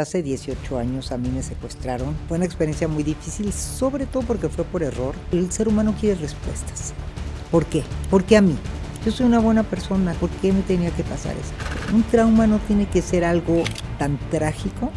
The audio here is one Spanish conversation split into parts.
Hace 18 años a mí me secuestraron. Fue una experiencia muy difícil, sobre todo porque fue por error. El ser humano quiere respuestas. ¿Por qué? ¿Por qué a mí? Yo soy una buena persona. ¿Por qué me tenía que pasar esto? Un trauma no tiene que ser algo tan trágico.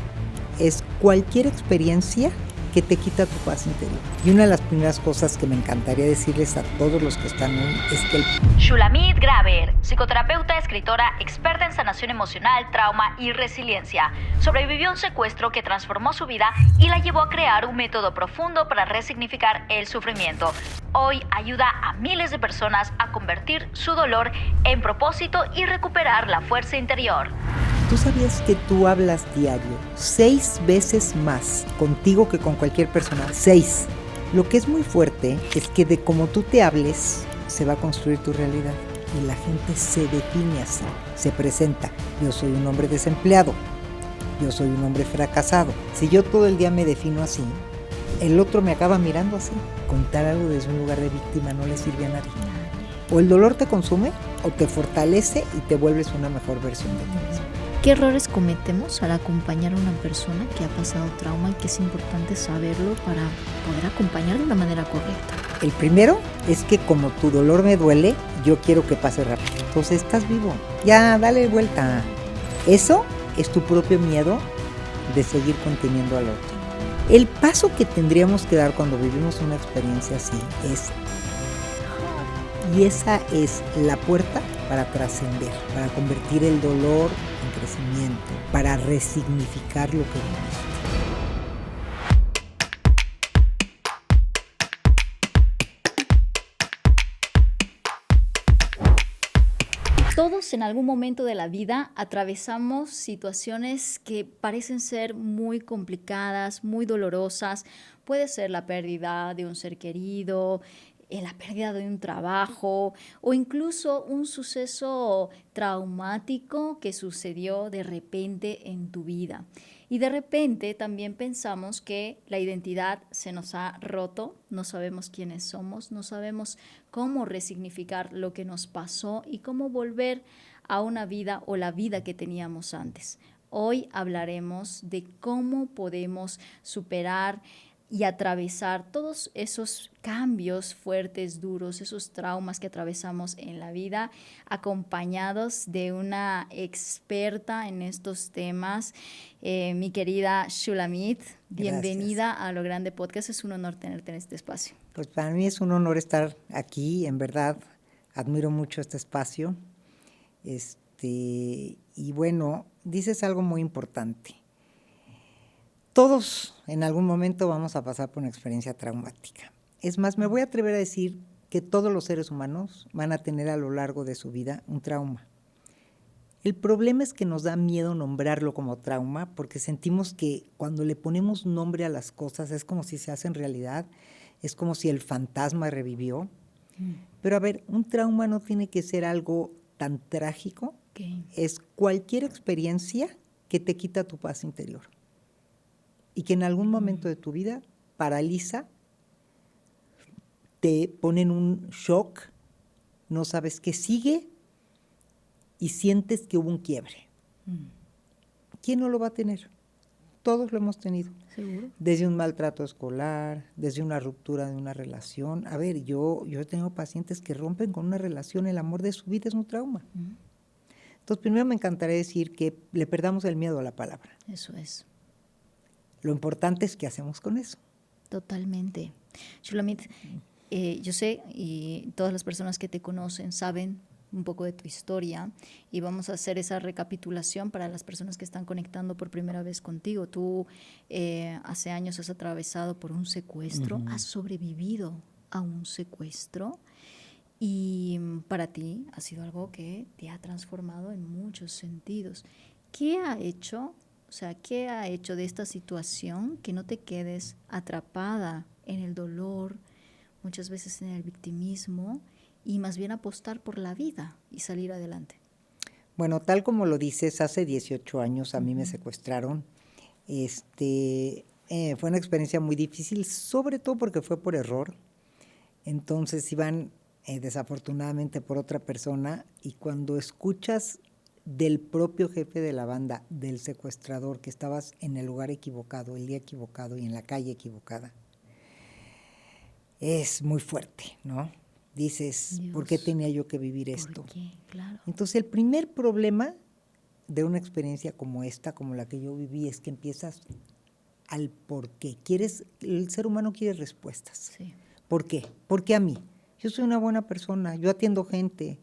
Es cualquier experiencia que te quita tu paz interior. Y una de las primeras cosas que me encantaría decirles a todos los que están hoy es que Shulamit Graber, psicoterapeuta, escritora, experta en sanación emocional, trauma y resiliencia, sobrevivió a un secuestro que transformó su vida y la llevó a crear un método profundo para resignificar el sufrimiento. Hoy ayuda a miles de personas a convertir su dolor en propósito y recuperar la fuerza interior. ¿Tú sabías que tú hablas diario 6 veces más contigo que con cualquier persona? 6. Lo que es muy fuerte es que de cómo tú te hables, se va a construir tu realidad. Y la gente se define así, se presenta. Yo soy un hombre desempleado, yo soy un hombre fracasado. Si yo todo el día me defino así, el otro me acaba mirando así. Contar algo desde un lugar de víctima no le sirve a nadie. O el dolor te consume, o te fortalece y te vuelves una mejor versión de ti mismo. ¿Qué errores cometemos al acompañar a una persona que ha pasado trauma y que es importante saberlo para poder acompañar de una manera correcta? El primero es que como tu dolor me duele, yo quiero que pase rápido. Entonces estás vivo, ya dale vuelta. Eso es tu propio miedo de seguir conteniendo al otro. El paso que tendríamos que dar cuando vivimos una experiencia así es, y esa es la puerta para trascender, para convertir el dolor en crecimiento, para resignificar lo que viviste. Todos en algún momento de la vida atravesamos situaciones que parecen ser muy complicadas, muy dolorosas. Puede ser la pérdida de un ser querido, la pérdida de un trabajo o incluso un suceso traumático que sucedió de repente en tu vida. Y de repente también pensamos que la identidad se nos ha roto, no sabemos quiénes somos, no sabemos cómo resignificar lo que nos pasó y cómo volver a una vida o la vida que teníamos antes. Hoy hablaremos de cómo podemos superar y atravesar todos esos cambios fuertes, duros, esos traumas que atravesamos en la vida, acompañados de una experta en estos temas, mi querida Shulamit. Bienvenida a Lo Grande Podcast, es un honor tenerte en este espacio. Pues para mí es un honor estar aquí, en verdad, admiro mucho este espacio. Y bueno, dices algo muy importante. Todos en algún momento vamos a pasar por una experiencia traumática. Es más, me voy a atrever a decir que todos los seres humanos van a tener a lo largo de su vida un trauma. El problema es que nos da miedo nombrarlo como trauma porque sentimos que cuando le ponemos nombre a las cosas es como si se hacen realidad, es como si el fantasma revivió. Pero a ver, un trauma no tiene que ser algo tan trágico. Okay. Es cualquier experiencia que te quita tu paz interior y que en algún momento de tu vida paraliza, te pone en un shock, no sabes qué sigue y sientes que hubo un quiebre. ¿Quién no lo va a tener? Todos lo hemos tenido. ¿Seguro? Desde un maltrato escolar, desde una ruptura de una relación. A ver, yo he tenido pacientes que rompen con una relación, el amor de su vida es un trauma. Entonces, primero me encantaría decir que le perdamos el miedo a la palabra. Eso es. Lo importante es qué hacemos con eso. Totalmente. Shulamit, yo sé y todas las personas que te conocen saben un poco de tu historia y vamos a hacer esa recapitulación para las personas que están conectando por primera vez contigo. Tú hace años has atravesado por un secuestro, has sobrevivido a un secuestro y para ti ha sido algo que te ha transformado en muchos sentidos. ¿Qué ha hecho? O sea, ¿qué ha hecho de esta situación que no te quedes atrapada en el dolor, muchas veces en el victimismo, y más bien apostar por la vida y salir adelante? Bueno, tal como lo dices, hace 18 años a mí me secuestraron. Fue una experiencia muy difícil, sobre todo porque fue por error. Entonces iban desafortunadamente por otra persona y cuando escuchas del propio jefe de la banda, del secuestrador, que estabas en el lugar equivocado, el día equivocado y en la calle equivocada, es muy fuerte, ¿no? Dices, Dios, ¿por qué tenía yo que vivir esto? ¿por qué? Claro. Entonces, el primer problema de una experiencia como esta, como la que yo viví, es que empiezas al por qué. El ser humano quiere respuestas. Sí. ¿Por qué? ¿Por qué a mí? Yo soy una buena persona, yo atiendo gente,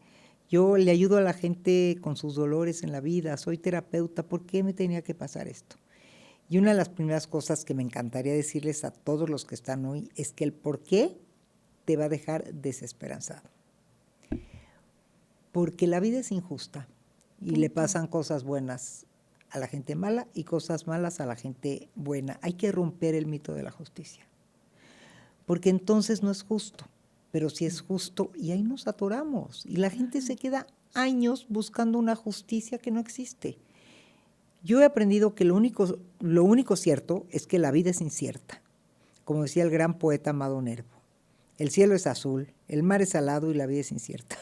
yo le ayudo a la gente con sus dolores en la vida, soy terapeuta, ¿por qué me tenía que pasar esto? Y una de las primeras cosas que me encantaría decirles a todos los que están hoy es que el por qué te va a dejar desesperanzado. Porque la vida es injusta y le pasan cosas buenas a la gente mala y cosas malas a la gente buena. Hay que romper el mito de la justicia, porque entonces no es justo, pero sí es justo y ahí nos atoramos y la gente se queda años buscando una justicia que no existe. Yo he aprendido que lo único cierto es que la vida es incierta, como decía el gran poeta Amado Nervo. El cielo es azul, el mar es salado y la vida es incierta.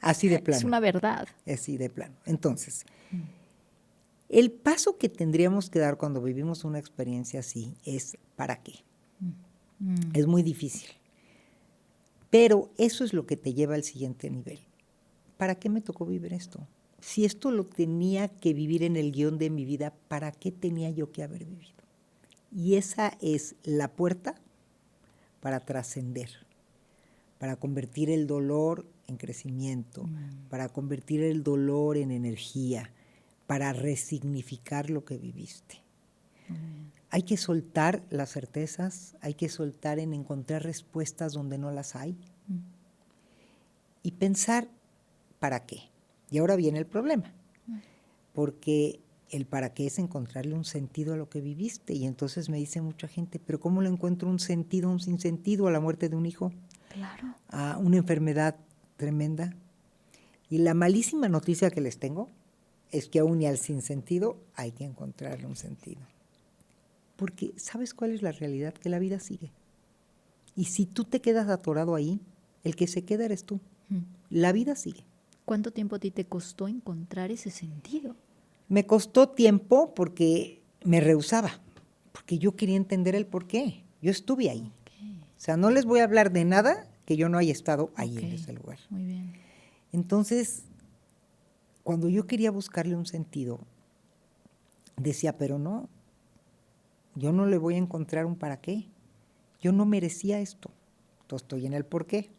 Así de plano. Es una verdad. Así de plano. Entonces, el paso que tendríamos que dar cuando vivimos una experiencia así es ¿para qué? Es muy difícil. Pero eso es lo que te lleva al siguiente nivel. ¿Para qué me tocó vivir esto? Si esto lo tenía que vivir en el guión de mi vida, ¿para qué tenía yo que haber vivido? Y esa es la puerta para trascender, para convertir el dolor en crecimiento, para convertir el dolor en energía, para resignificar lo que viviste. Hay que soltar las certezas, hay que soltar en encontrar respuestas donde no las hay y pensar ¿para qué? Y ahora viene el problema, porque el para qué es encontrarle un sentido a lo que viviste. Y entonces me dice mucha gente, ¿pero cómo le encuentro un sentido, un sinsentido a la muerte de un hijo? Claro. A una enfermedad tremenda. Y la malísima noticia que les tengo es que aún y al sinsentido hay que encontrarle un sentido. Porque ¿sabes cuál es la realidad? Que la vida sigue. Y si tú te quedas atorado ahí, el que se queda eres tú. La vida sigue. ¿Cuánto tiempo a ti te costó encontrar ese sentido? Me costó tiempo porque me rehusaba, porque yo quería entender el por qué. Yo estuve ahí. Okay. O sea, no les voy a hablar de nada que yo no haya estado ahí en ese lugar. Muy bien. Entonces, cuando yo quería buscarle un sentido, decía, pero no, yo no le voy a encontrar un para qué. Yo no merecía esto. Entonces estoy en el por qué.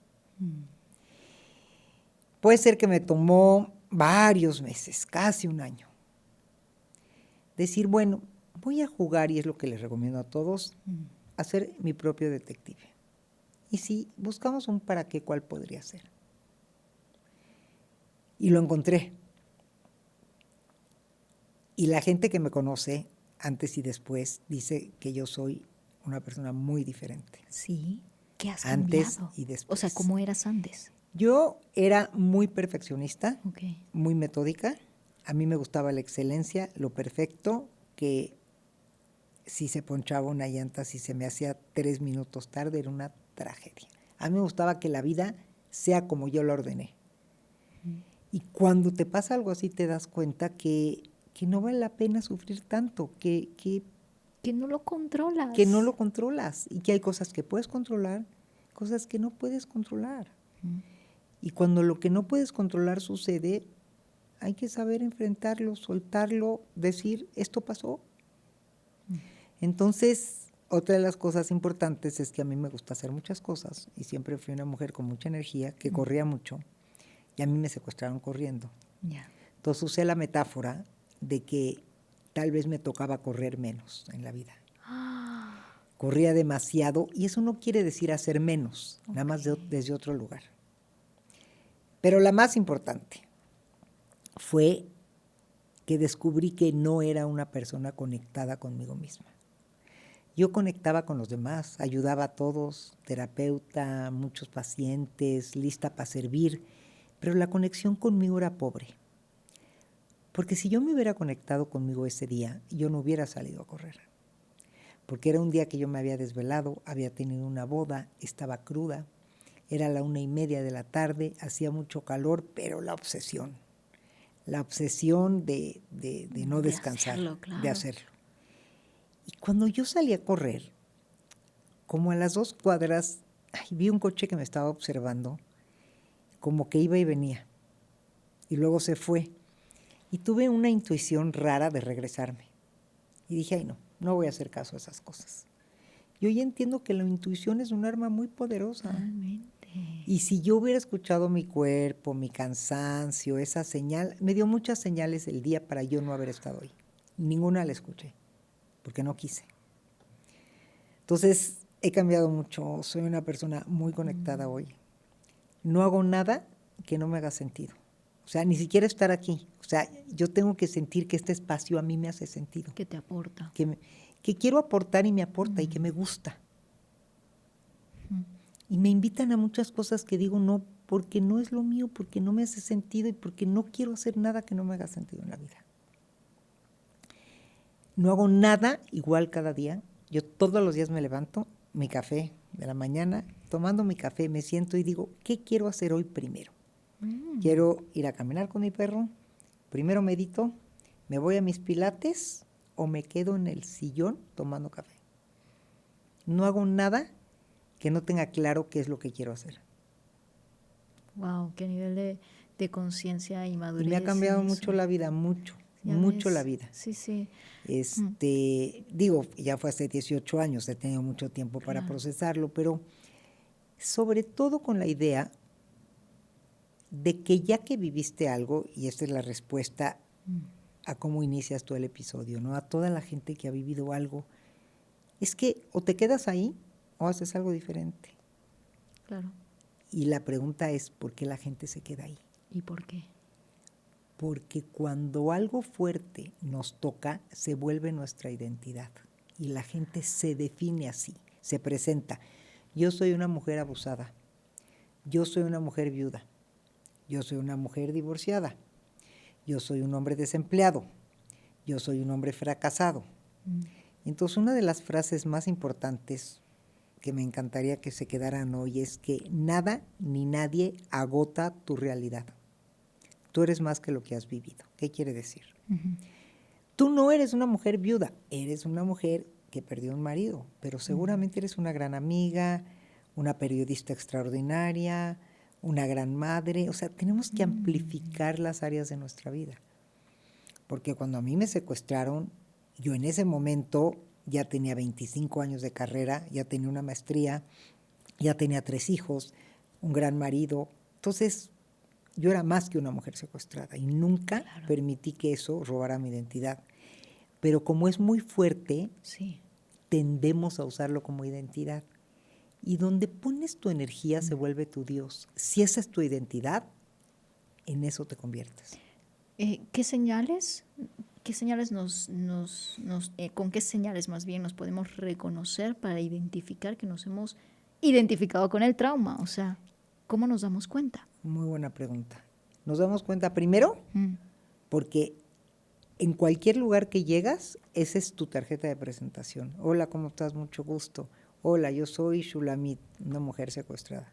Puede ser que me tomó varios meses, casi un año. Decir, bueno, voy a jugar, y es lo que les recomiendo a todos, a ser mi propio detective. Y si buscamos un para qué, ¿cuál podría ser? Y lo encontré. Y la gente que me conoce, antes y después, dice que yo soy una persona muy diferente. Sí. ¿Qué has antes cambiado? Y después. O sea, ¿cómo eras antes? Yo era muy perfeccionista, Okay. muy metódica. A mí me gustaba la excelencia, lo perfecto, que si se ponchaba una llanta, si se me hacía 3 minutos tarde, era una tragedia. A mí me gustaba que la vida sea como yo la ordené. Y cuando te pasa algo así, te das cuenta que no vale la pena sufrir tanto, que no lo controlas. Que no lo controlas y que hay cosas que puedes controlar, cosas que no puedes controlar. Y cuando lo que no puedes controlar sucede, hay que saber enfrentarlo, soltarlo, decir, esto pasó. Entonces, otra de las cosas importantes es que a mí me gusta hacer muchas cosas y siempre fui una mujer con mucha energía, que corría mucho, y a mí me secuestraron corriendo. Yeah. Entonces usé la metáfora de que tal vez me tocaba correr menos en la vida. Corría demasiado y eso no quiere decir hacer menos, nada más desde otro lugar. Pero la más importante fue que descubrí que no era una persona conectada conmigo misma. Yo conectaba con los demás, ayudaba a todos, terapeuta, muchos pacientes, lista para servir, pero la conexión conmigo era pobre. Porque si yo me hubiera conectado conmigo ese día, yo no hubiera salido a correr. Porque era un día que yo me había desvelado, había tenido una boda, estaba cruda, era la 1:30 de la tarde, hacía mucho calor, pero la obsesión. la obsesión de no descansar, hacerlo, claro. de hacerlo. Y cuando yo salí a correr, como a las 2 cuadras, vi un coche que me estaba observando, como que iba y venía, y luego se fue. Y tuve una intuición rara de regresarme. Y dije, ay, no voy a hacer caso a esas cosas. Y hoy entiendo que la intuición es un arma muy poderosa. Totalmente. Y si yo hubiera escuchado mi cuerpo, mi cansancio, esa señal, me dio muchas señales el día para yo no haber estado ahí. Ninguna la escuché, porque no quise. Entonces, he cambiado mucho, soy una persona muy conectada hoy. No hago nada que no me haga sentido. O sea, ni siquiera estar aquí. O sea, yo tengo que sentir que este espacio a mí me hace sentido. Que te aporta. Que quiero aportar y me aporta y que me gusta. Y me invitan a muchas cosas que digo no, porque no es lo mío, porque no me hace sentido y porque no quiero hacer nada que no me haga sentido en la vida. No hago nada igual cada día. Yo todos los días me levanto, mi café de la mañana, tomando mi café, me siento y digo, ¿qué quiero hacer hoy primero? Quiero ir a caminar con mi perro, primero medito, me voy a mis pilates o me quedo en el sillón tomando café. No hago nada que no tenga claro qué es lo que quiero hacer. Wow, qué nivel de conciencia y madurez. Y me ha cambiado en mucho eso. la vida, mucho ves. la vida. Sí, sí. Digo, ya fue hace 18 años, he tenido mucho tiempo para procesarlo, pero sobre todo con la idea de que ya que viviste algo, y esta es la respuesta a cómo inicias tú el episodio, ¿no? A toda la gente que ha vivido algo, es que o te quedas ahí o haces algo diferente. Claro. Y la pregunta es, ¿por qué la gente se queda ahí? ¿Y por qué? Porque cuando algo fuerte nos toca, se vuelve nuestra identidad. Y la gente se define así, se presenta. Yo soy una mujer abusada. Yo soy una mujer viuda. Yo soy una mujer divorciada. Yo soy un hombre desempleado. Yo soy un hombre fracasado. Entonces, una de las frases más importantes que me encantaría que se quedaran hoy es que nada ni nadie agota tu realidad. Tú eres más que lo que has vivido. ¿Qué quiere decir? Tú no eres una mujer viuda, eres una mujer que perdió un marido, pero seguramente eres una gran amiga, una periodista extraordinaria, una gran madre. O sea, tenemos que amplificar las áreas de nuestra vida. Porque cuando a mí me secuestraron, yo en ese momento ya tenía 25 años de carrera, ya tenía una maestría, ya tenía 3 hijos, un gran marido. Entonces, yo era más que una mujer secuestrada y nunca permití que eso robara mi identidad. Pero como es muy fuerte, tendemos a usarlo como identidad. Y donde pones tu energía se vuelve tu Dios. Si esa es tu identidad, en eso te conviertes. ¿Qué señales con qué señales más bien nos podemos reconocer para identificar que nos hemos identificado con el trauma? O sea, ¿cómo nos damos cuenta? Muy buena pregunta. Nos damos cuenta primero porque en cualquier lugar que llegas, esa es tu tarjeta de presentación. Hola, ¿cómo estás? Mucho gusto. Hola, yo soy Shulamit, una mujer secuestrada.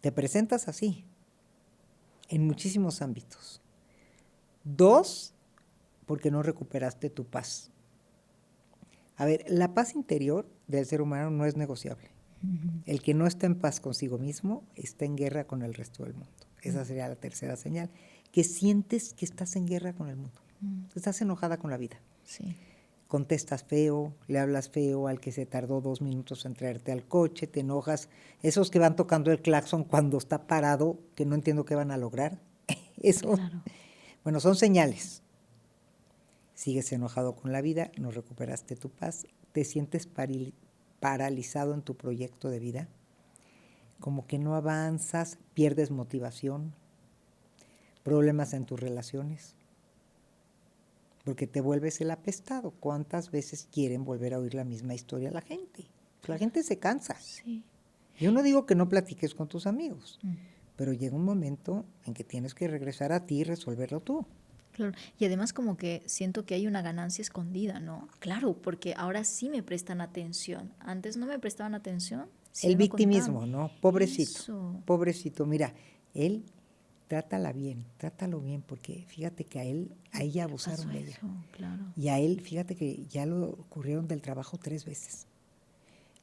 Te presentas así, en muchísimos ámbitos. 2, porque no recuperaste tu paz. A ver, la paz interior del ser humano no es negociable. El que no está en paz consigo mismo está en guerra con el resto del mundo. Esa sería la tercera señal, que sientes que estás en guerra con el mundo. Estás enojada con la vida. Sí. Contestas feo, le hablas feo al que se tardó 2 minutos en traerte al coche, te enojas. Esos que van tocando el claxon cuando está parado, que no entiendo qué van a lograr. Eso, bueno, son señales. Sigues enojado con la vida, no recuperaste tu paz, te sientes paralizado en tu proyecto de vida, como que no avanzas, pierdes motivación, problemas en tus relaciones, porque te vuelves el apestado. ¿Cuántas veces quieren volver a oír la misma historia la gente? La gente se cansa. Sí. Yo no digo que no platiques con tus amigos, pero llega un momento en que tienes que regresar a ti y resolverlo tú. Claro, y además como que siento que hay una ganancia escondida, ¿no? Claro, porque ahora sí me prestan atención. Antes no me prestaban atención. Sí, el no victimismo, contaban. ¿no? Pobrecito, Eso. pobrecito. Mira, él trátala bien, trátalo bien, porque fíjate que a ella abusaron de ella. Eso, claro. Y a él, fíjate que ya lo corrieron del trabajo 3 veces.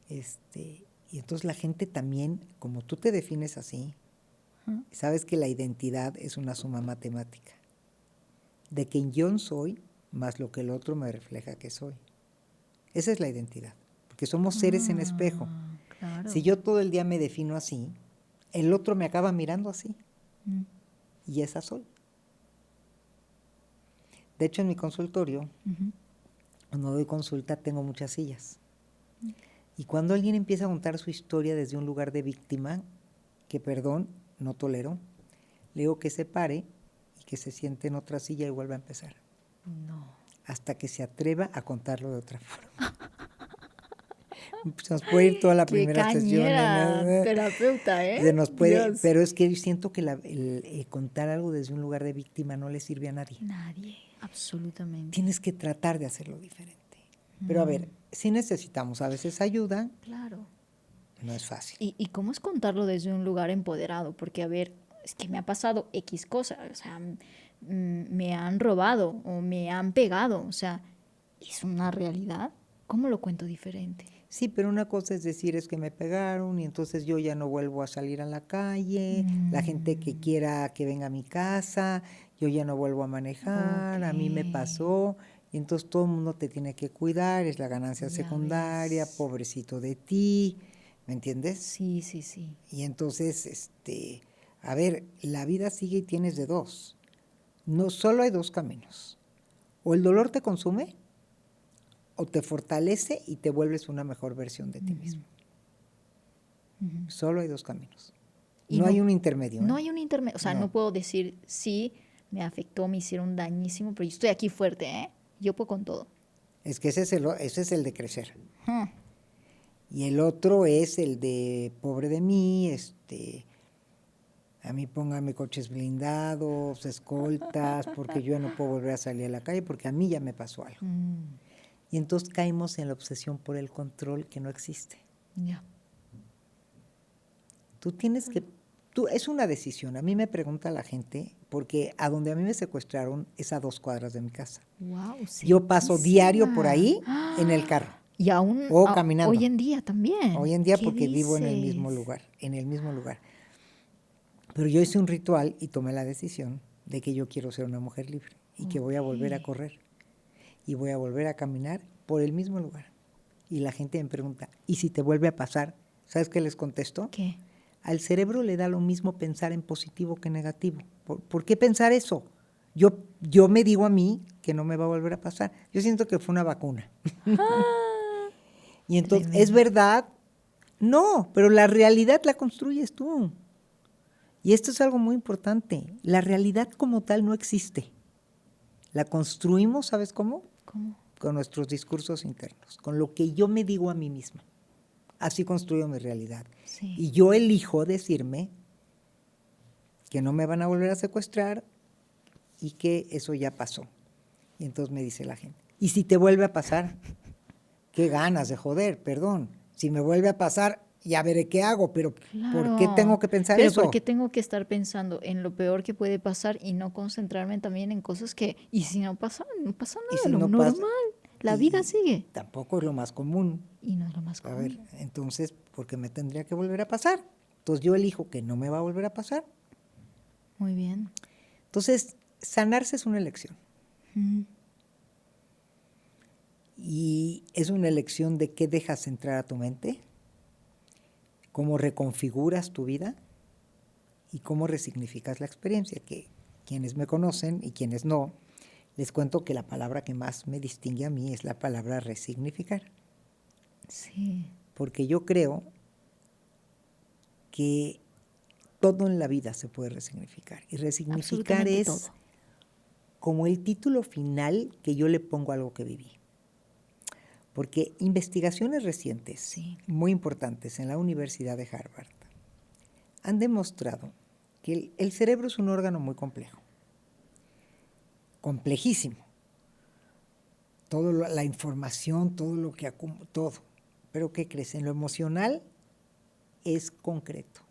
Y entonces la gente también, como tú te defines así, sabes que la identidad es una suma matemática. De quien yo soy, más lo que el otro me refleja que soy. Esa es la identidad, porque somos seres en espejo. Claro. Si yo todo el día me defino así, el otro me acaba mirando así. Y esa soy. De hecho, en mi consultorio, cuando doy consulta, tengo muchas sillas. Y cuando alguien empieza a contar su historia desde un lugar de víctima, que perdón, no tolero, le digo que se pare y que se siente en otra silla y vuelva a empezar. No. Hasta que se atreva a contarlo de otra forma. Se nos puede ir toda la primera sesión. Terapeuta, ¿eh? Se nos puede, pero es que yo siento que el contar algo desde un lugar de víctima no le sirve a nadie. Nadie, absolutamente. Tienes que tratar de hacerlo diferente. Pero a ver, sí necesitamos a veces ayuda. Claro. No es fácil. ¿Y cómo es contarlo desde un lugar empoderado? Porque, a ver, es que me ha pasado X cosa, o sea, me han robado o me han pegado, o sea, ¿es una realidad? ¿Cómo lo cuento diferente? Sí, pero una cosa es decir, es que me pegaron y entonces yo ya no vuelvo a salir a la calle, la gente que quiera que venga a mi casa, yo ya no vuelvo a manejar, a mí me pasó, y entonces todo el mundo te tiene que cuidar, es la ganancia secundaria, pobrecito de ti, ¿me entiendes? Sí, sí, sí. Y entonces, a ver, la vida sigue y tienes de dos. No, solo hay dos caminos. O el dolor te consume, o te fortalece y te vuelves una mejor versión de ti mismo. Solo hay dos caminos. No hay un intermedio. No hay un intermedio. O sea, no puedo decir, sí, me afectó, me hicieron dañísimo, pero yo estoy aquí fuerte, ¿eh? Yo puedo con todo. Es que ese es el de crecer. Y el otro es el de pobre de mí, a mí póngame coches blindados, escoltas, porque yo ya no puedo volver a salir a la calle, porque a mí ya me pasó algo. Y entonces caímos en la obsesión por el control que no existe. Ya. Tú tienes que... es una decisión. A mí me pregunta la gente, porque a donde a mí me secuestraron es a 2 cuadras de mi casa. Wow, sí. Yo paso diario por ahí en el carro. Y aún o caminando. Hoy en día también. Hoy en día porque vivo en el mismo lugar, Pero yo hice un ritual y tomé la decisión de que yo quiero ser una mujer libre y que voy a volver a correr y voy a volver a caminar por el mismo lugar. Y la gente me pregunta, ¿y si te vuelve a pasar? ¿Sabes qué les contesto? ¿Qué? Al cerebro le da lo mismo pensar en positivo que en negativo. ¿Por qué pensar eso? Yo me digo a mí que no me va a volver a pasar. Yo siento que fue una vacuna. Y entonces, ¿es verdad? No, pero la realidad la construyes tú. Y esto es algo muy importante. La realidad como tal no existe. La construimos, ¿sabes cómo? ¿Cómo? Con nuestros discursos internos, con lo que yo me digo a mí misma. Así construyo mi realidad. Sí. Y yo elijo decirme que no me van a volver a secuestrar y que eso ya pasó. Y entonces me dice la gente, ¿y si te vuelve a pasar? Qué ganas de joder, perdón. Si me vuelve a pasar, ya veré qué hago, pero Claro. ¿por qué tengo que pensar pero eso? ¿por qué tengo que estar pensando en lo peor que puede pasar y no concentrarme también en cosas que, y si no pasa, no pasa nada, Y si lo no normal, pasa, la y vida sigue. Tampoco es lo más común. Y no es lo más A común. ver, entonces, ¿por qué me tendría que volver a pasar? Entonces yo elijo que no me va a volver a pasar. Muy bien. Entonces, sanarse es una elección. Y es una elección de qué dejas entrar a tu mente, cómo reconfiguras tu vida y cómo resignificas la experiencia, que quienes me conocen y quienes no, les cuento que la palabra que más me distingue a mí es la palabra resignificar. Sí. Porque yo creo que todo en la vida se puede resignificar. Y resignificar es todo. Como el título final que yo le pongo a algo que viví. Porque investigaciones recientes, muy importantes en la Universidad de Harvard, han demostrado que el cerebro es un órgano muy complejo, complejísimo. Toda la información, todo lo que todo. Pero ¿qué crees? En lo emocional es concreto.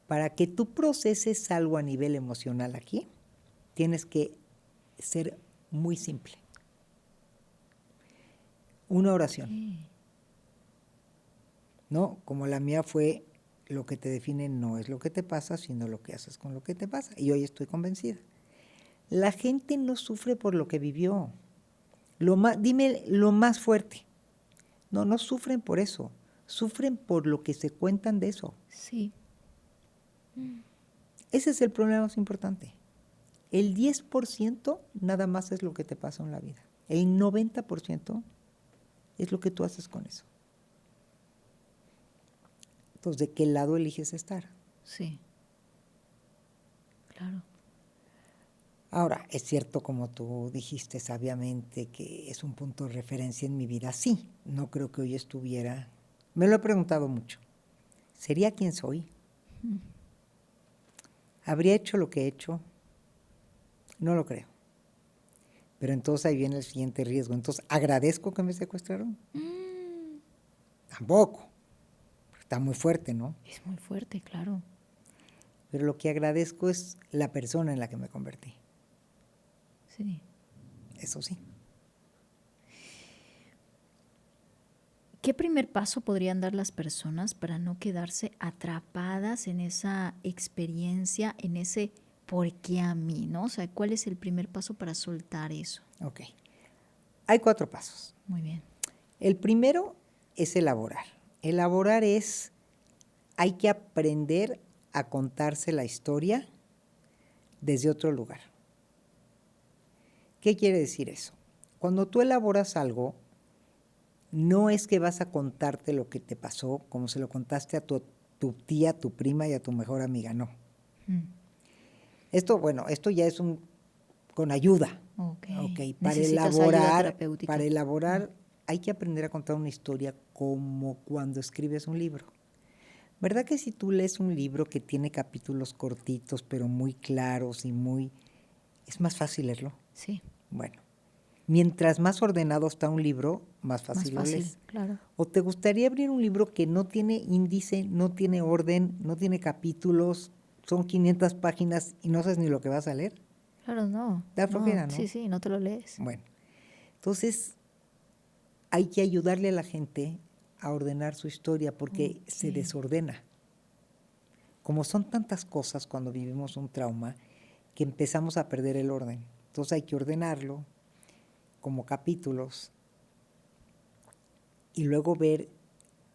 Para que tú proceses algo a nivel emocional aquí, tienes que ser muy simple. Una oración. Sí. ¿No? Como la mía fue, lo que te define no es lo que te pasa, sino lo que haces con lo que te pasa. Y hoy estoy convencida. La gente no sufre por lo que vivió. Dime lo más fuerte. No sufren por eso. Sufren por lo que se cuentan de eso. Sí. Ese es el problema más importante. El 10% nada más es lo que te pasa en la vida. El 90% es lo que tú haces con eso. Entonces, ¿de qué lado eliges estar? Sí. Claro. Ahora, es cierto, como tú dijiste sabiamente, que es un punto de referencia en mi vida. Sí, no creo que hoy estuviera. Me lo he preguntado mucho. ¿Sería quien soy? ¿Habría hecho lo que he hecho? No lo creo. Pero entonces ahí viene el siguiente riesgo. Entonces, ¿agradezco que me secuestraron? Tampoco. Está muy fuerte, ¿no? Es muy fuerte, claro. Pero lo que agradezco es la persona en la que me convertí. Sí. Eso sí. ¿Qué primer paso podrían dar las personas para no quedarse atrapadas en esa experiencia, en ese por qué a mí, ¿no? O sea, ¿cuál es el primer paso para soltar eso? Ok. Hay 4 pasos. Muy bien. El primero es elaborar. Elaborar es, hay que aprender a contarse la historia desde otro lugar. ¿Qué quiere decir eso? Cuando tú elaboras algo, no es que vas a contarte lo que te pasó como se lo contaste a tu tía, tu prima y a tu mejor amiga, no. Esto ya es con ayuda. Okay. Para Necesitas ayuda elaborar, terapéutica. hay que aprender a contar una historia como cuando escribes un libro. ¿Verdad que si tú lees un libro que tiene capítulos cortitos, pero muy claros y es más fácil leerlo? Sí. Bueno, mientras más ordenado está un libro, más fácil lo lees. Claro. ¿O te gustaría abrir un libro que no tiene índice, no tiene orden, no tiene capítulos, son 500 páginas y no sabes ni lo que vas a leer? Claro, no. Da flojera, ¿no? Sí, no te lo lees. Bueno, entonces hay que ayudarle a la gente a ordenar su historia porque se desordena. Como son tantas cosas cuando vivimos un trauma, que empezamos a perder el orden. Entonces hay que ordenarlo como capítulos y luego ver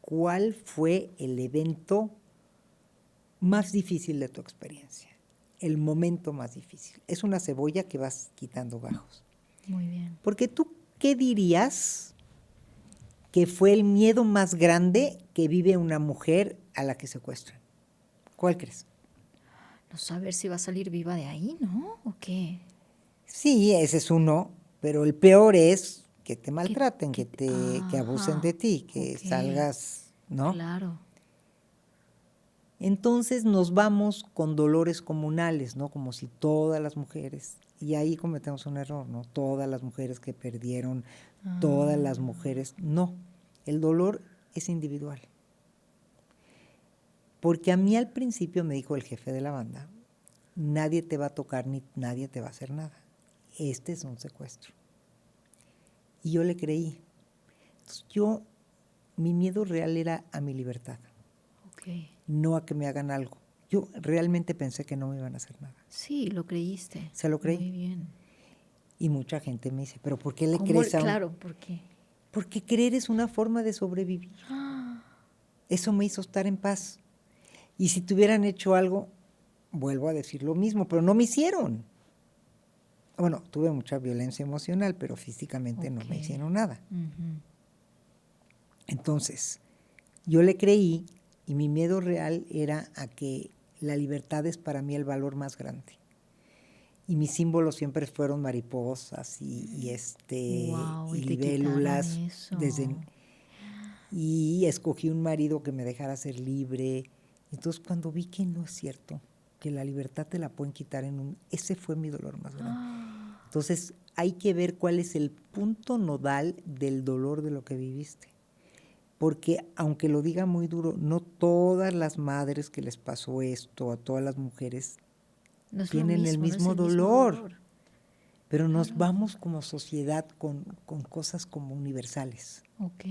cuál fue el evento más difícil de tu experiencia, el momento más difícil. Es una cebolla que vas quitando gajos. Muy bien. Porque tú, ¿qué dirías que fue el miedo más grande que vive una mujer a la que secuestran? ¿Cuál crees? No saber si va a salir viva de ahí, ¿no? ¿O qué? Sí, ese es uno, pero el peor es que te maltraten, que abusen de ti, que salgas, ¿no? Claro. Entonces nos vamos con dolores comunales, ¿no? Como si todas las mujeres, y ahí cometemos un error, ¿no? Todas las mujeres que perdieron, todas las mujeres, no. El dolor es individual. Porque a mí al principio me dijo el jefe de la banda, nadie te va a tocar ni nadie te va a hacer nada. Este es un secuestro. Y yo le creí. Entonces mi miedo real era a mi libertad. No a que me hagan algo. Yo realmente pensé que no me iban a hacer nada. Sí, lo creíste. Se lo creí. Muy bien. Y mucha gente me dice, ¿pero por qué le crees a un...? Claro, ¿por qué? Porque creer es una forma de sobrevivir. Eso me hizo estar en paz. Y si te hubieran hecho algo, vuelvo a decir lo mismo, pero no me hicieron. Bueno, tuve mucha violencia emocional, pero físicamente no me hicieron nada. Entonces, yo le creí y mi miedo real era a que la libertad es para mí el valor más grande. Y mis símbolos siempre fueron mariposas y libélulas. Y escogí un marido que me dejara ser libre. Entonces, cuando vi que no es cierto, que la libertad te la pueden quitar ese fue mi dolor más grande. Entonces, hay que ver cuál es el punto nodal del dolor de lo que viviste. porque aunque lo diga muy duro, no todas las madres que les pasó esto, a todas las mujeres, No es tienen lo el mismo, no es mismo el mismo dolor. Pero Claro. nos vamos como sociedad con cosas como universales. Ok.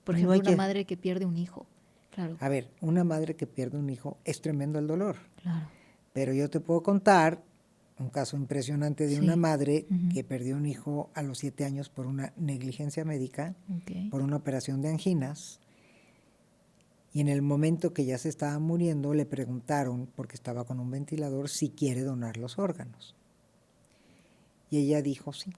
Por No ejemplo, hay una que- madre que pierde un hijo. Claro, A ver, una madre que pierde un hijo es tremendo el dolor. claro. Pero yo te puedo contar un caso impresionante de una Sí. madre Ujú. que perdió un hijo a los 7 años por una negligencia médica, Ok. por una operación de anginas. Y en el momento que ya se estaba muriendo, le preguntaron, porque estaba con un ventilador, si quiere donar los órganos. Y ella dijo sí.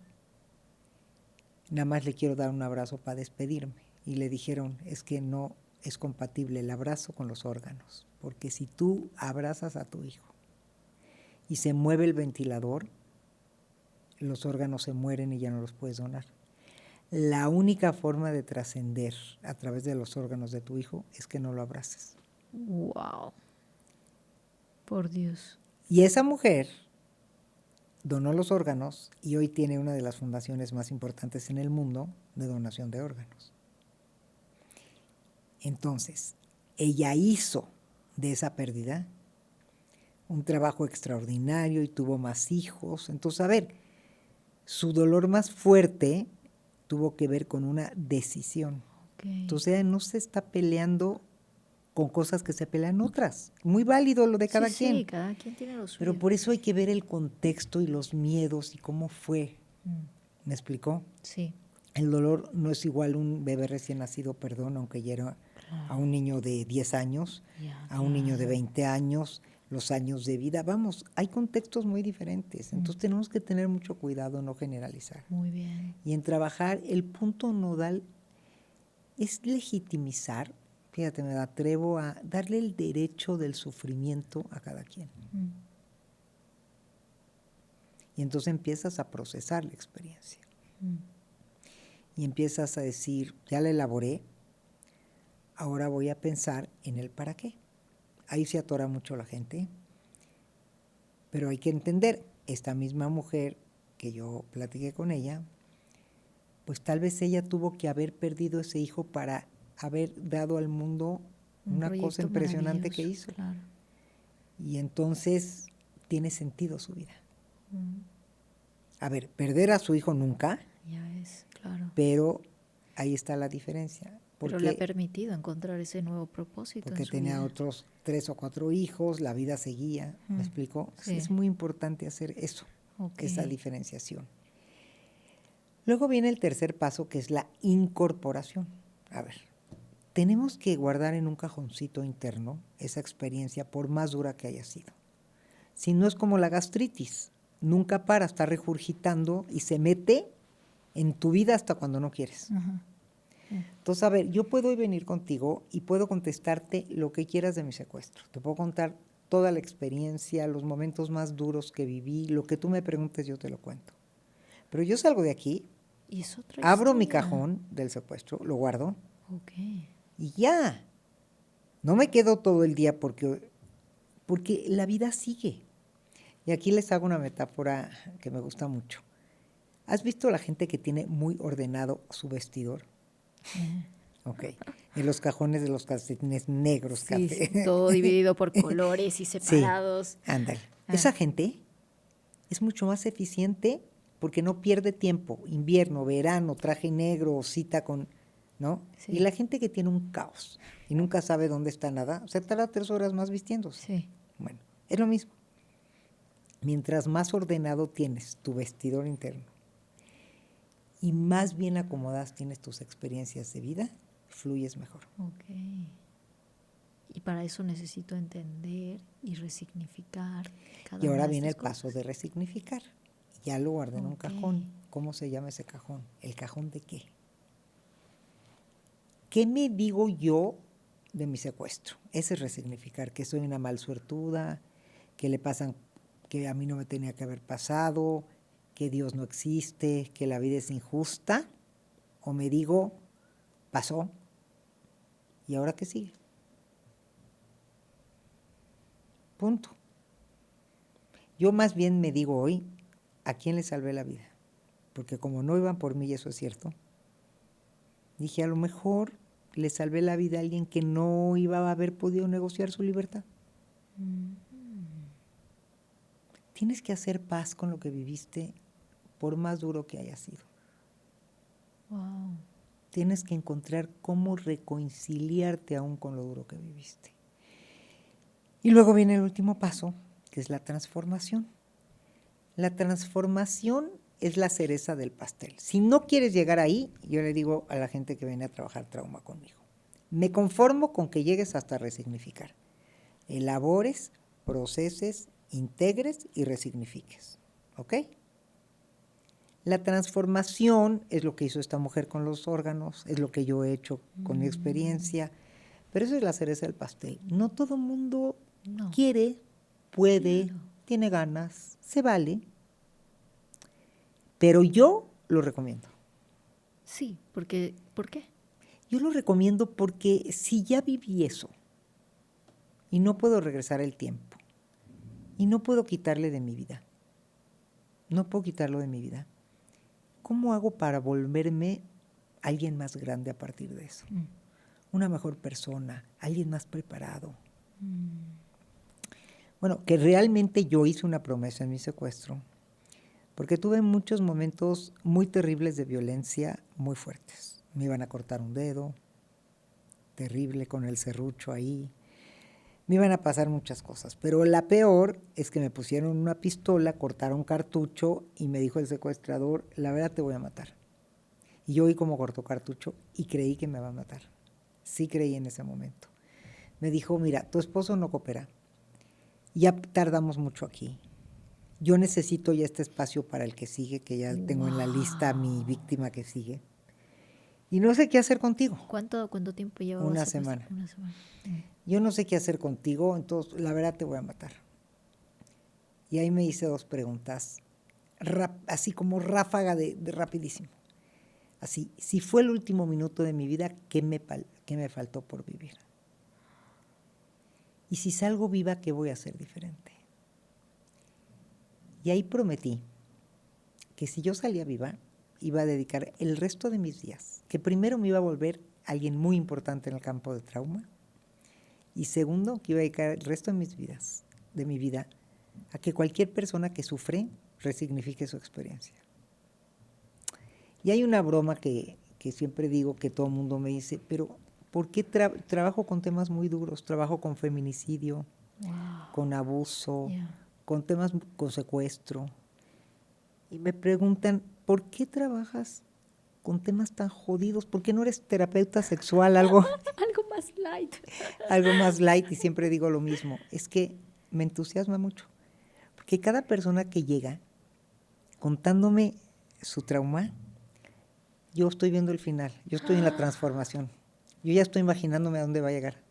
Nada más le quiero dar un abrazo para despedirme. Y le dijeron, es que no es compatible el abrazo con los órganos, porque si tú abrazas a tu hijo y se mueve el ventilador, los órganos se mueren y ya no los puedes donar. La única forma de trascender a través de los órganos de tu hijo es que no lo abraces. Wow. Por Dios. Y esa mujer donó los órganos y hoy tiene una de las fundaciones más importantes en el mundo de donación de órganos. Entonces, ella hizo de esa pérdida un trabajo extraordinario y tuvo más hijos. Entonces, a ver, su dolor más fuerte tuvo que ver con una decisión. Ok. Entonces, ella no se está peleando con cosas que se pelean otras. Muy válido lo de cada sí, quien. sí, cada quien tiene lo suyo. Pero por eso hay que ver el contexto y los miedos y cómo fue. ¿Me explicó? Sí. El dolor no es igual un bebé recién nacido, perdón, aunque ya era a un niño de 10 años, Ya, a un niño de claro. 20 años, los años de vida. Vamos, hay contextos muy diferentes. Entonces tenemos que tener mucho cuidado, no generalizar. Muy bien. Y en trabajar, el punto nodal es legitimizar, fíjate, me atrevo a darle el derecho del sufrimiento a cada quien. Y entonces empiezas a procesar la experiencia. Y empiezas a decir, ya la elaboré, ahora voy a pensar en el para qué. Ahí se atora mucho la gente, pero hay que entender, esta misma mujer que yo platiqué con ella, pues tal vez ella tuvo que haber perdido ese hijo para haber dado al mundo Un una cosa proyecto impresionante que maravilloso, hizo. Claro. Y entonces tiene sentido su vida. A ver, perder a su hijo nunca, Ya es, claro. pero ahí está la diferencia. Pero le ha permitido encontrar ese nuevo propósito Porque en su tenía vida. otros 3 o 4 hijos, la vida seguía, ¿me explico? Sí. Es muy importante hacer eso, Ok. esa diferenciación. Luego viene el tercer paso, que es la incorporación. A ver, tenemos que guardar en un cajoncito interno esa experiencia, por más dura que haya sido. Si no, es como la gastritis, nunca para, está regurgitando y se mete en tu vida hasta cuando no quieres. Ajá. Entonces, a ver, yo puedo hoy venir contigo y puedo contestarte lo que quieras de mi secuestro. Te puedo contar toda la experiencia, los momentos más duros que viví, lo que tú me preguntes yo te lo cuento. Pero yo salgo de aquí, Y es otra abro mi historia. cajón del secuestro, lo guardo Ok. y ya. No me quedo todo el día porque la vida sigue. Y aquí les hago una metáfora que me gusta mucho. ¿Has visto la gente que tiene muy ordenado su vestidor? Ok. En los cajones de los calcetines negros, Sí, café. sí, todo dividido por colores y separados. Ándale. Ah. Esa gente es mucho más eficiente porque no pierde tiempo. Invierno, verano, traje negro, cita con... ¿no? Sí. Y la gente que tiene un caos y nunca sabe dónde está nada, se tarda 3 horas más vistiéndose. Sí. Bueno, es lo mismo. Mientras más ordenado tienes tu vestidor interno y más bien acomodadas tienes tus experiencias de vida, fluyes mejor. Ok. Y para eso necesito entender y resignificar cada Y ahora una de viene el estas paso cosas. de resignificar. Ya lo guardé en un Ok. cajón. ¿Cómo se llama ese cajón? ¿El cajón de qué? ¿Qué me digo yo de mi secuestro? Ese es resignificar, que soy una malsuertuda, que le pasan, que a mí no me tenía que haber pasado, que Dios no existe, que la vida es injusta, o me digo, pasó, ¿y ahora qué sigue? Punto. Yo más bien me digo hoy, ¿a quién le salvé la vida? Porque como no iban por mí, y eso es cierto, dije, a lo mejor le salvé la vida a alguien que no iba a haber podido negociar su libertad. Tienes que hacer paz con lo que viviste, por más duro que haya sido. Wow. Tienes que encontrar cómo reconciliarte aún con lo duro que viviste. Y luego viene el último paso, que es la transformación. La transformación es la cereza del pastel. Si no quieres llegar ahí, yo le digo a la gente que viene a trabajar trauma conmigo, me conformo con que llegues hasta resignificar. Elabores, proceses, integres y resignifiques. ¿Ok? La transformación es lo que hizo esta mujer con los órganos, es lo que yo he hecho con mi experiencia, pero eso es la cereza del pastel. No todo el mundo quiere, puede, tiene ganas, se vale, pero yo lo recomiendo. Sí, porque, ¿por qué? Yo lo recomiendo porque si ya viví eso y no puedo regresar el tiempo y no puedo quitarle de mi vida, no puedo quitarlo de mi vida, ¿cómo hago para volverme alguien más grande a partir de eso? Una mejor persona, alguien más preparado. Bueno, que realmente yo hice una promesa en mi secuestro, porque tuve muchos momentos muy terribles de violencia, muy fuertes. Me iban a cortar un dedo, terrible con el serrucho ahí. Me iban a pasar muchas cosas, pero la peor es que me pusieron una pistola, cortaron cartucho y me dijo el secuestrador, la verdad te voy a matar. Y yo oí cómo cortó cartucho y creí que me va a matar. Sí creí en ese momento. Me dijo, mira, tu esposo no coopera. Ya tardamos mucho aquí. Yo necesito ya este espacio para el que sigue, que ya tengo en la lista a mi víctima que sigue. Y no sé qué hacer contigo. ¿Cuánto tiempo llevaba? Una semana. Una semana. Yo no sé qué hacer contigo, entonces la verdad te voy a matar. Y ahí me hice 2 preguntas, así como ráfaga de rapidísimo. Así, si fue el último minuto de mi vida, ¿qué me faltó por vivir? Y si salgo viva, ¿qué voy a hacer diferente? Y ahí prometí que si yo salía viva, iba a dedicar el resto de mis días, que primero me iba a volver alguien muy importante en el campo de trauma, y segundo, que iba a dedicar el resto de mi vida, a que cualquier persona que sufre resignifique su experiencia. Y hay una broma que siempre digo, que todo el mundo me dice, pero ¿por qué trabajo con temas muy duros? Trabajo con feminicidio, con abuso, con temas, con secuestro. Y me preguntan, ¿por qué trabajas con temas tan jodidos? ¿Por qué no eres terapeuta sexual? Algo más light. Algo más light, y siempre digo lo mismo. Es que me entusiasma mucho. Porque cada persona que llega contándome su trauma, yo estoy viendo el final, yo estoy en la transformación. Yo ya estoy imaginándome a dónde va a llegar.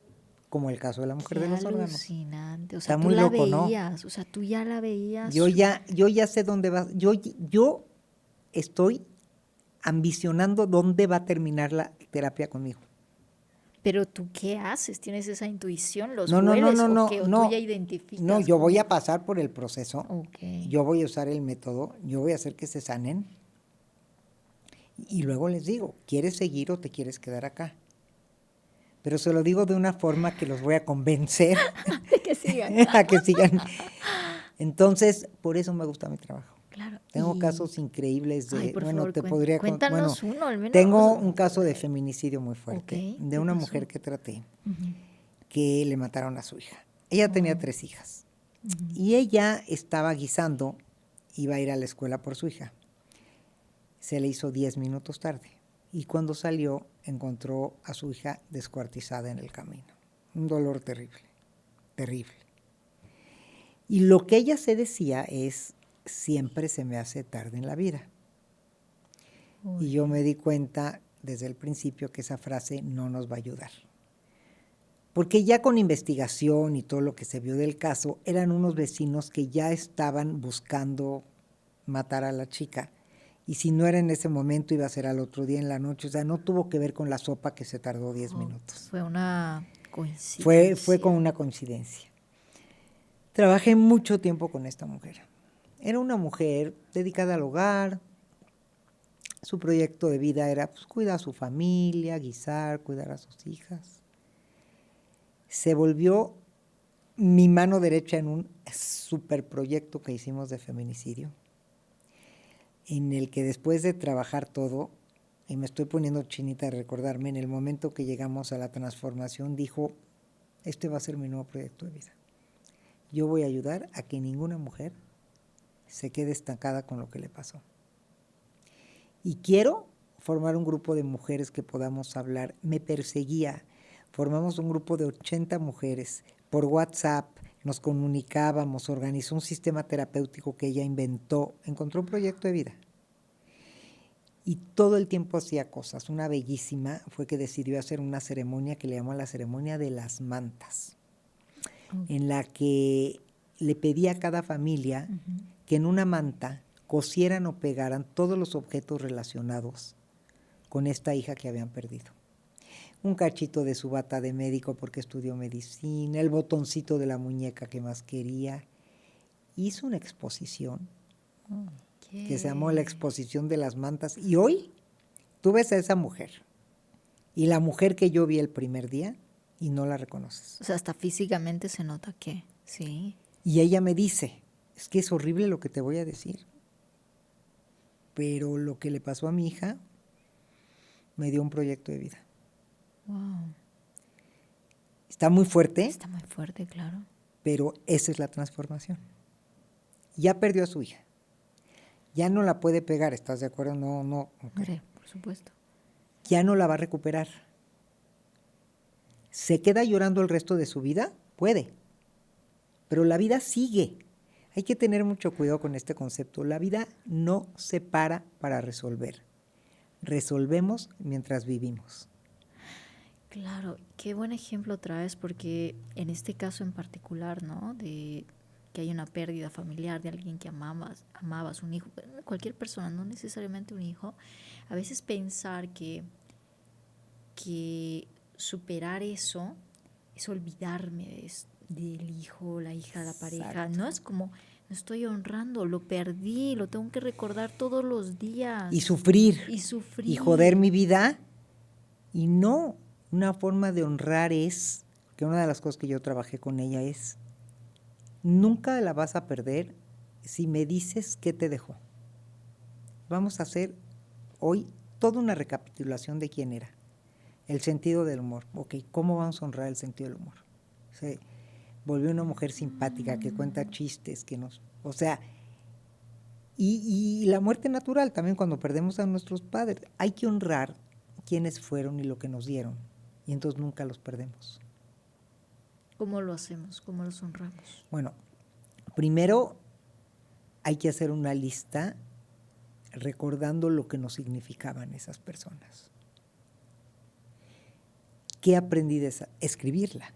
Como el caso de la mujer de los órganos. Alucinante. O sea, Está tú muy la loco, veías, ¿no? O sea, tú ya la veías. Yo ya sé dónde va. Yo estoy ambicionando dónde va a terminar la terapia conmigo. Pero tú, ¿qué haces? ¿Tienes esa intuición? ¿Los No, hueles? no, ¿O qué? ¿O no. tú ya identificas? No, yo voy a pasar por el proceso. Okay. Yo voy a usar el método. Yo voy a hacer que se sanen. Y luego les digo, ¿quieres seguir o te quieres quedar acá? Pero se lo digo de una forma que los voy a convencer. De que sigan. A que sigan. Entonces, por eso me gusta mi trabajo. Claro. Tengo casos increíbles de, Ay, por favor, te podría cuéntanos uno al menos. Tengo un caso de feminicidio muy fuerte, de una pasó? mujer que traté, que le mataron a su hija. Ella tenía 3 hijas, y ella estaba guisando, iba a ir a la escuela por su hija. Se le hizo 10 minutos tarde, y cuando salió, encontró a su hija descuartizada en el camino. Un dolor terrible, terrible. Y lo que ella se decía es, siempre se me hace tarde en la vida. Uy. Y yo me di cuenta desde el principio que esa frase no nos va a ayudar. Porque ya con investigación y todo lo que se vio del caso, eran unos vecinos que ya estaban buscando matar a la chica. Y si no era en ese momento, iba a ser al otro día en la noche. O sea, no tuvo que ver con la sopa que se tardó 10 minutos. Fue una coincidencia. Fue con una coincidencia. Trabajé mucho tiempo con esta mujer. Era una mujer dedicada al hogar, Su proyecto de vida era pues, cuidar a su familia, guisar, cuidar a sus hijas. Se volvió mi mano derecha en un superproyecto que hicimos de feminicidio, en el que después de trabajar todo, y me estoy poniendo chinita de recordarme, en el momento que llegamos a la transformación, dijo, este va a ser mi nuevo proyecto de vida. Yo voy a ayudar a que ninguna mujer se quede estancada con lo que le pasó. Y quiero formar un grupo de mujeres que podamos hablar. Me perseguía. Formamos un grupo de 80 mujeres. Por WhatsApp nos comunicábamos, organizó un sistema terapéutico que ella inventó, encontró un proyecto de vida. Y todo el tiempo hacía cosas. Una bellísima fue que decidió hacer una ceremonia que le llamó la ceremonia de las mantas, en la que le pedía a cada familia que en una manta cosieran o pegaran todos los objetos relacionados con esta hija que habían perdido. Un cachito de su bata de médico porque estudió medicina, el botoncito de la muñeca que más quería. Hizo una exposición que se llamó la exposición de las mantas. Y hoy tú ves a esa mujer y la mujer que yo vi el primer día y no la reconoces. O sea, hasta físicamente se nota que sí. Y ella me dice, es que es horrible lo que te voy a decir, pero lo que le pasó a mi hija me dio un proyecto de vida. Wow. Está muy fuerte. Está muy fuerte, claro. Pero esa es la transformación. Ya perdió a su hija. Ya no la puede pegar, ¿estás de acuerdo? No. Okay. Sí, por supuesto. Ya no la va a recuperar. ¿Se queda llorando el resto de su vida? Puede. Pero la vida sigue. Hay que tener mucho cuidado con este concepto. La vida no se para resolver. Resolvemos mientras vivimos. Claro, qué buen ejemplo traes, porque en este caso en particular, ¿no? De que hay una pérdida familiar de alguien que amabas, un hijo, cualquier persona, no necesariamente un hijo, a veces pensar que superar eso es olvidarme del hijo, la hija, la pareja. Exacto. No es como, no estoy honrando, lo perdí, lo tengo que recordar todos los días. Y sufrir. Y joder mi vida. Y no, una forma de honrar es, que una de las cosas que yo trabajé con ella es, nunca la vas a perder si me dices qué te dejó. Vamos a hacer hoy toda una recapitulación de quién era. El sentido del humor. Ok, ¿cómo vamos a honrar el sentido del humor? Se volvió una mujer simpática que cuenta chistes, que nos... O sea, y la muerte natural también cuando perdemos a nuestros padres. Hay que honrar quiénes fueron y lo que nos dieron. Y entonces nunca los perdemos. ¿Cómo lo hacemos? ¿Cómo los honramos? Bueno, primero hay que hacer una lista recordando lo que nos significaban esas personas. ¿Qué aprendí de esa? Escribirla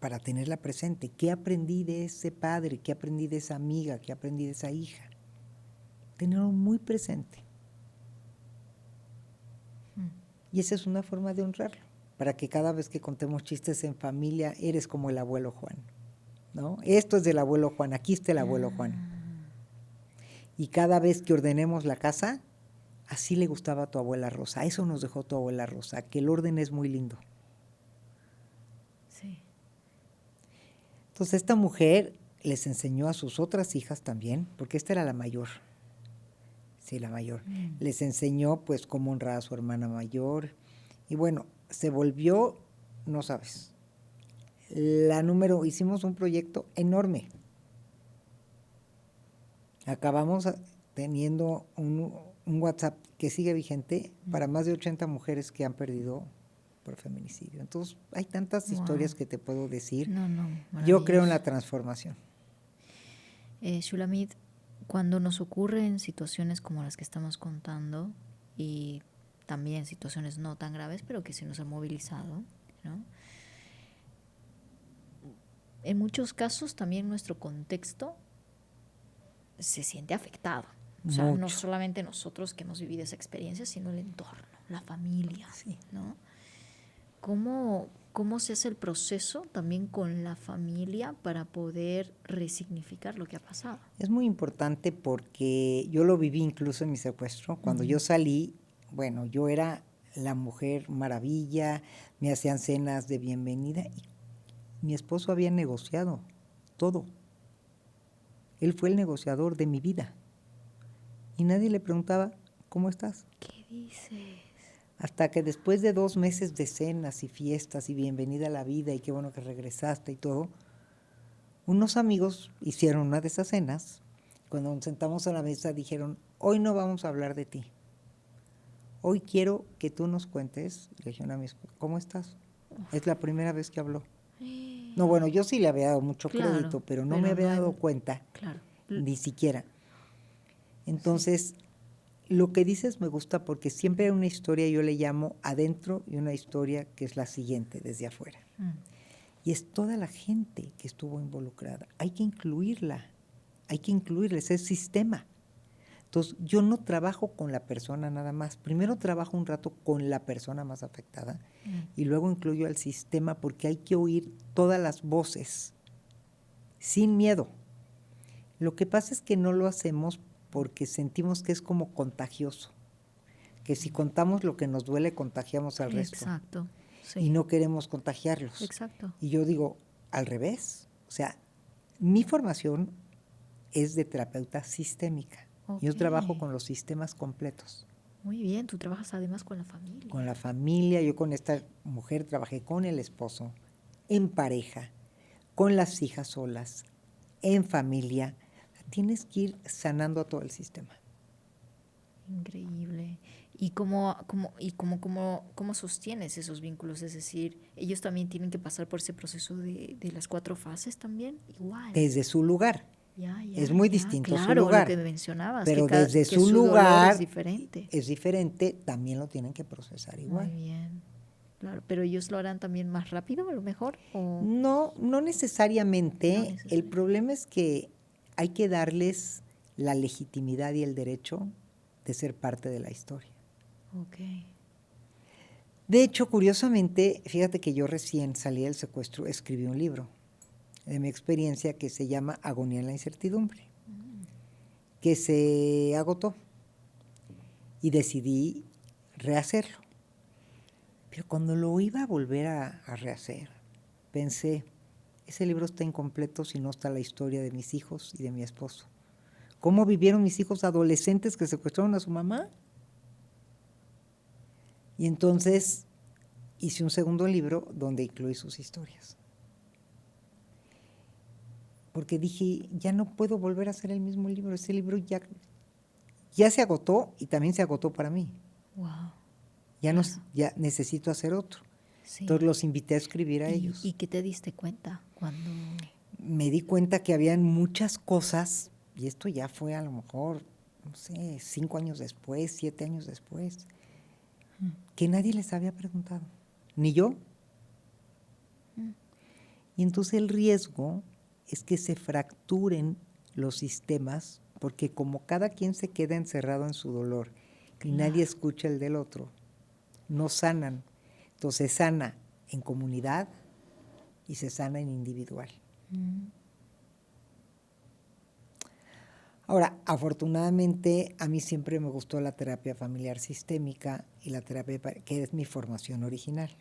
para tenerla presente. ¿Qué aprendí de ese padre? ¿Qué aprendí de esa amiga? ¿Qué aprendí de esa hija? Tenerlo muy presente. Y esa es una forma de honrarlo, para que cada vez que contemos chistes en familia, eres como el abuelo Juan, ¿no? Esto es del abuelo Juan, aquí está el abuelo Juan. Y cada vez que ordenemos la casa, así le gustaba a tu abuela Rosa, eso nos dejó tu abuela Rosa, que el orden es muy lindo. Sí. Entonces esta mujer les enseñó a sus otras hijas también, porque esta era la mayor. Sí, la mayor. Les enseñó pues cómo honrar a su hermana mayor. Y bueno, se volvió, no sabes, hicimos un proyecto enorme. Acabamos teniendo un WhatsApp que sigue vigente para más de 80 mujeres que han perdido por feminicidio. Entonces, hay tantas historias que te puedo decir. Yo creo en la transformación. Shulamit, cuando nos ocurren situaciones como las que estamos contando, y también situaciones no tan graves, pero que sí nos han movilizado, ¿no? En muchos casos también nuestro contexto se siente afectado. O sea, no solamente nosotros que hemos vivido esa experiencia, sino el entorno, la familia, sí, ¿no? ¿Cómo se hace el proceso también con la familia para poder resignificar lo que ha pasado? Es muy importante porque yo lo viví incluso en mi secuestro. Cuando yo salí, bueno, yo era la mujer maravilla, me hacían cenas de bienvenida y mi esposo había negociado todo. Él fue el negociador de mi vida. Y nadie le preguntaba, ¿cómo estás? ¿Qué dices? Hasta que después de 2 meses de cenas y fiestas y bienvenida a la vida y qué bueno que regresaste y todo, unos amigos hicieron una de esas cenas. Cuando nos sentamos a la mesa dijeron, hoy no vamos a hablar de ti. Hoy quiero que tú nos cuentes, le dijeron a mi esposo, ¿cómo estás? Es la primera vez que habló. No, bueno, yo sí le había dado mucho crédito, pero no me había dado cuenta, ni siquiera. Entonces, lo que dices me gusta porque siempre hay una historia, yo le llamo adentro, y una historia que es la siguiente, desde afuera. Y es toda la gente que estuvo involucrada. Hay que incluirla, ese es sistema. Entonces, yo no trabajo con la persona nada más. Primero trabajo un rato con la persona más afectada y luego incluyo al sistema porque hay que oír todas las voces sin miedo. Lo que pasa es que no lo hacemos porque sentimos que es como contagioso, que si contamos lo que nos duele, contagiamos al resto. Exacto. Sí. Y no queremos contagiarlos. Exacto. Y yo digo, al revés. O sea, mi formación es de terapeuta sistémica. Okay. Yo trabajo con los sistemas completos. Muy bien, tú trabajas además con la familia. Con la familia, yo con esta mujer trabajé con el esposo, en pareja, con las hijas solas, en familia. Tienes que ir sanando a todo el sistema. Increíble. ¿Y cómo sostienes esos vínculos? Es decir, ellos también tienen que pasar por ese proceso de las 4 fases también, igual. Desde su lugar. Es muy distinto claro, su lugar. Lo que mencionabas. Pero que desde que su lugar es diferente. También lo tienen que procesar igual. Muy bien. Claro, pero ellos lo harán también más rápido, a lo mejor. ¿O? No necesariamente. El problema es que hay que darles la legitimidad y el derecho de ser parte de la historia. Okay. De hecho, curiosamente, fíjate que yo recién salí del secuestro, escribí un libro de mi experiencia que se llama Agonía en la incertidumbre, que se agotó y decidí rehacerlo. Pero cuando lo iba a volver a rehacer, pensé, ese libro está incompleto si no está la historia de mis hijos y de mi esposo. ¿Cómo vivieron mis hijos adolescentes que secuestraron a su mamá? Y entonces hice un segundo libro donde incluí sus historias. Porque dije, ya no puedo volver a hacer el mismo libro. Ese libro ya se agotó y también se agotó para mí. Wow. Ya necesito hacer otro. Sí. Entonces los invité a escribir a ellos. ¿Y qué te diste cuenta cuando...? Me di cuenta que habían muchas cosas, y esto ya fue a lo mejor, no sé, 5 años después, 7 años después, que nadie les había preguntado, ni yo. Y entonces el riesgo es que se fracturen los sistemas, porque como cada quien se queda encerrado en su dolor y nadie escucha el del otro, no sanan. Entonces sana en comunidad y se sana en individual. Ahora, afortunadamente, a mí siempre me gustó la terapia familiar sistémica y la terapia que es mi formación original.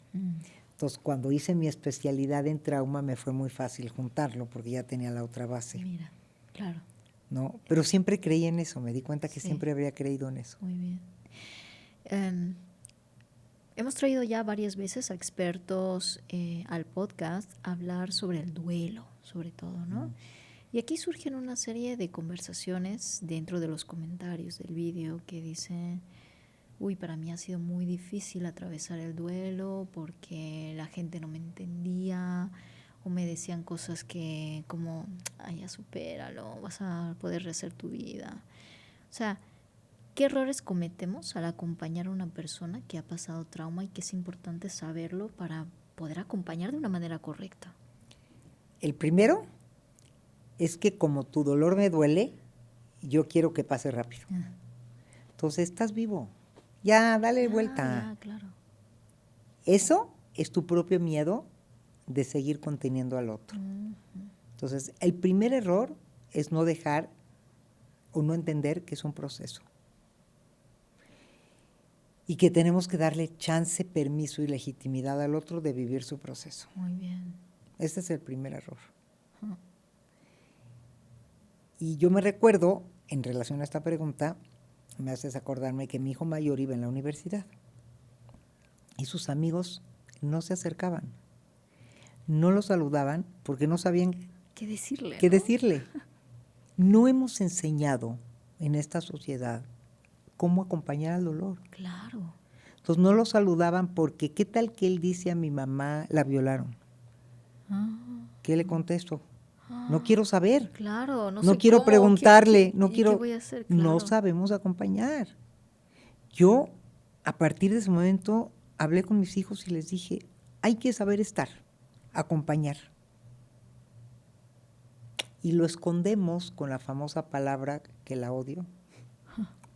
Entonces, cuando hice mi especialidad en trauma, me fue muy fácil juntarlo porque ya tenía la otra base. Mira, claro. ¿No? Pero siempre creí en eso, me di cuenta que siempre había creído en eso. Muy bien. Hemos traído ya varias veces a expertos al podcast a hablar sobre el duelo, sobre todo, ¿no? Y aquí surgen una serie de conversaciones dentro de los comentarios del vídeo que dicen, para mí ha sido muy difícil atravesar el duelo porque la gente no me entendía o me decían cosas que como, ya supéralo, vas a poder rehacer tu vida. O sea, ¿qué errores cometemos al acompañar a una persona que ha pasado trauma y que es importante saberlo para poder acompañar de una manera correcta? El primero es que como tu dolor me duele, yo quiero que pase rápido. Entonces estás vivo. Ya, dale vuelta. Claro. Eso es tu propio miedo de seguir conteniendo al otro. Entonces, el primer error es no dejar o no entender que es un proceso. Y que tenemos que darle chance, permiso y legitimidad al otro de vivir su proceso. Muy bien. Ese es el primer error. Y yo me recuerdo, en relación a esta pregunta, me haces acordarme que mi hijo mayor iba en la universidad y sus amigos no se acercaban, no lo saludaban porque no sabían ¿Qué decirle? qué ¿no? decirle. No hemos enseñado en esta sociedad cómo acompañar al dolor. Claro. Entonces no lo saludaban porque ¿qué tal que él dice a mi mamá la violaron? ¿Qué le contesto? No quiero saber. Claro, No sé quiero cómo, preguntarle, no ¿y quiero. qué voy a hacer? No Claro. sabemos acompañar. Yo, a partir de ese momento, hablé con mis hijos y les dije, hay que saber estar, acompañar. Y lo escondemos con la famosa palabra que la odio,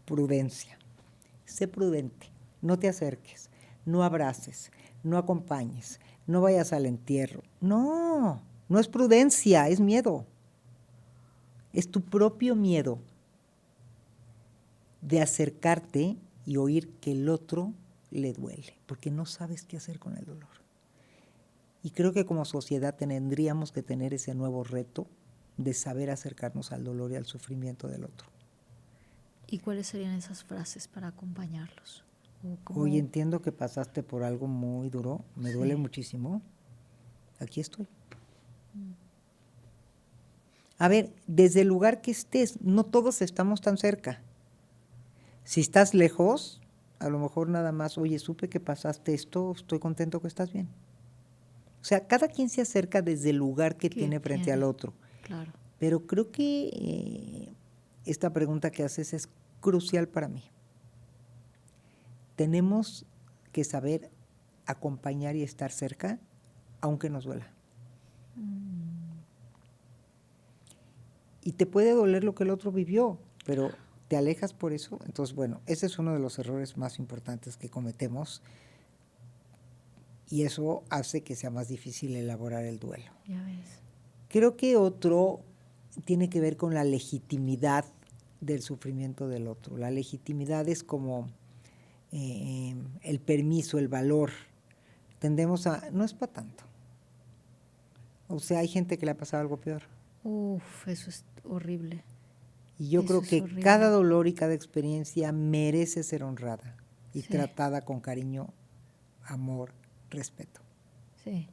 prudencia. Sé prudente, no te acerques, no abraces, no acompañes, no vayas al entierro. No, no es prudencia, es miedo. Es tu propio miedo de acercarte y oír que el otro le duele, porque no sabes qué hacer con el dolor. Y creo que como sociedad tendríamos que tener ese nuevo reto de saber acercarnos al dolor y al sufrimiento del otro. ¿Y cuáles serían esas frases para acompañarlos? Hoy entiendo que pasaste por algo muy duro, me duele Sí. muchísimo. Aquí estoy. A ver, desde el lugar que estés, no todos estamos tan cerca. Si estás lejos, a lo mejor nada más, oye, supe que pasaste esto, estoy contento que estás bien. O sea, cada quien se acerca desde el lugar que tiene frente al otro. Claro. Pero creo que esta pregunta que haces es crucial para mí. Tenemos que saber acompañar y estar cerca, aunque nos duela. Y te puede doler lo que el otro vivió, pero te alejas por eso. Entonces, bueno, ese es uno de los errores más importantes que cometemos y eso hace que sea más difícil elaborar el duelo. Ya ves. Creo que otro tiene que ver con la legitimidad del sufrimiento del otro. La legitimidad es como el permiso, el valor. Tendemos a, no es para tanto. O sea, hay gente que le ha pasado algo peor. Uf, eso es horrible. Y yo Eso creo es que horrible. cada dolor y cada experiencia merece ser honrada y Sí. tratada con cariño, amor, respeto. Sí.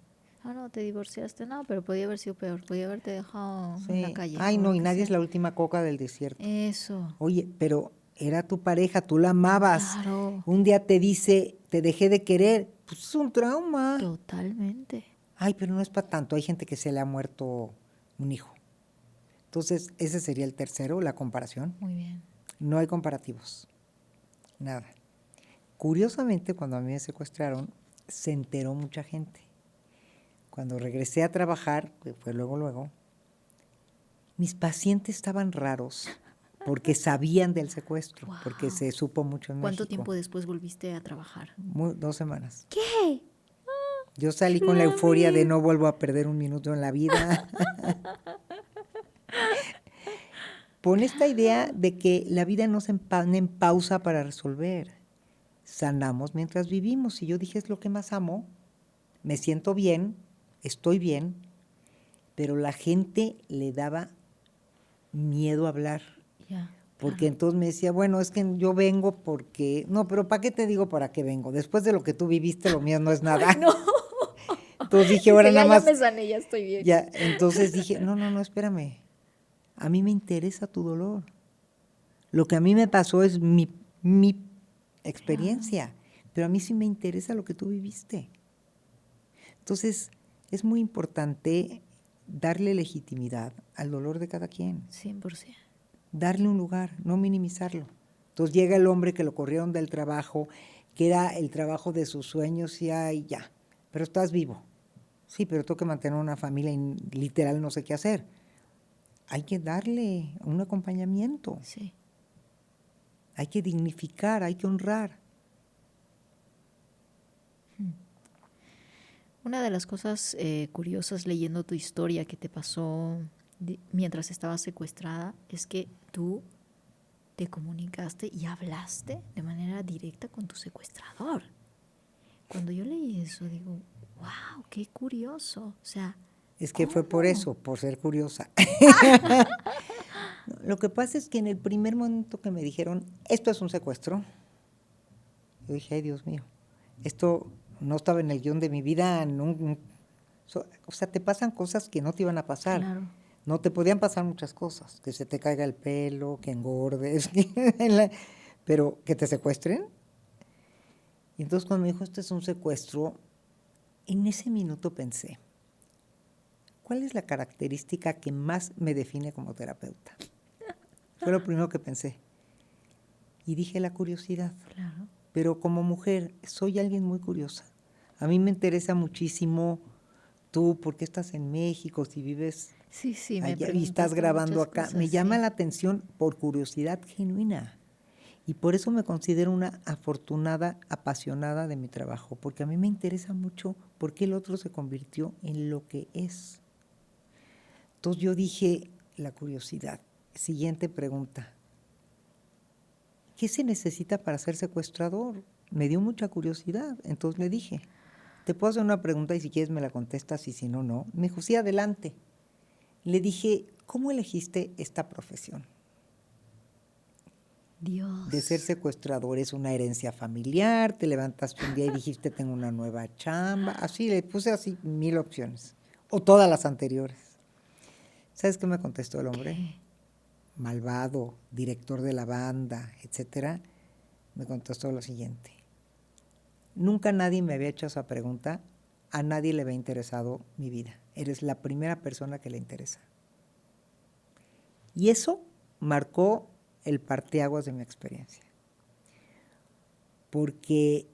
Ah, no, te divorciaste. No, pero podía haber sido peor. Podía haberte dejado en la calle. Ay, o no, lo y que nadie es sea. la última coca del desierto. Eso. Oye, pero era tu pareja, tú la amabas. Claro. Un día te dice, te dejé de querer. Pues es un trauma. Totalmente. Ay, pero no es para tanto. Hay gente que se le ha muerto un hijo. Entonces, ese sería el tercero, la comparación. Muy bien. No hay comparativos. Nada. Curiosamente, cuando a mí me secuestraron, se enteró mucha gente. Cuando regresé a trabajar, que fue luego, mis pacientes estaban raros porque sabían del secuestro, Wow. porque se supo mucho en ¿Cuánto México. tiempo después volviste a trabajar? 2 semanas. ¿Qué? Yo salí con la euforia de no vuelvo a perder un minuto en la vida. Pon esta idea de que la vida no se pone en pausa para resolver. Sanamos mientras vivimos. Y yo dije, es lo que más amo. Me siento bien, estoy bien, pero la gente le daba miedo a hablar. Ya. Porque claro. entonces me decía, bueno, es que yo vengo porque... No, pero ¿para qué te digo para qué vengo? Después de lo que tú viviste, lo mío no es nada. Ay, no. Entonces dije, ahora nada más... Ya me sané, ya estoy bien. Ya, entonces dije, no, espérame. A mí me interesa tu dolor. Lo que a mí me pasó es mi experiencia, pero a mí sí me interesa lo que tú viviste. Entonces, es muy importante darle legitimidad al dolor de cada quien. 100%. Darle un lugar, no minimizarlo. Entonces llega el hombre que lo corrieron del trabajo, que era el trabajo de sus sueños, y ay, ya, pero estás vivo. Sí, pero tengo que mantener una familia y literal no sé qué hacer. Hay que darle un acompañamiento. Sí. Hay que dignificar, hay que honrar. Una de las cosas curiosas leyendo tu historia que te pasó mientras estabas secuestrada es que tú te comunicaste y hablaste de manera directa con tu secuestrador. Cuando yo leí eso, digo, wow, qué curioso. O sea, Es que fue por ¿cómo? eso, por ser curiosa. Lo que pasa es que en el primer momento que me dijeron, esto es un secuestro, yo dije, ay, Dios mío, esto no estaba en el guión de mi vida. O sea, te pasan cosas que no te iban a pasar. Claro. No te podían pasar muchas cosas, que se te caiga el pelo, que engordes, pero que te secuestren. Y entonces cuando me dijo, esto es un secuestro, en ese minuto pensé, ¿cuál es la característica que más me define como terapeuta? Fue lo primero que pensé. Y dije la curiosidad. Claro. Pero como mujer, soy alguien muy curiosa. A mí me interesa muchísimo tú, ¿por qué estás en México? Si vives Sí, me allá y estás preguntaste grabando muchas acá. cosas, Me llama sí. la atención por curiosidad genuina. Y por eso me considero una afortunada, apasionada de mi trabajo, porque a mí me interesa mucho por qué el otro se convirtió en lo que es. Entonces yo dije, la curiosidad. Siguiente pregunta. ¿Qué se necesita para ser secuestrador? Me dio mucha curiosidad. Entonces le dije, te puedo hacer una pregunta y si quieres me la contestas y si no, no. Me dijo, sí, adelante. Le dije, ¿cómo elegiste esta profesión? Dios. De ser secuestrador, ¿es una herencia familiar? ¿Te levantaste un día y dijiste, tengo una nueva chamba? Así, le puse así 1000 opciones. O todas las anteriores. ¿Sabes qué me contestó el hombre? ¿Qué? Malvado, director de la banda, etcétera. Me contestó lo siguiente. Nunca nadie me había hecho esa pregunta. A nadie le había interesado mi vida. Eres la primera persona que le interesa. Y eso marcó el parteaguas de mi experiencia. Porque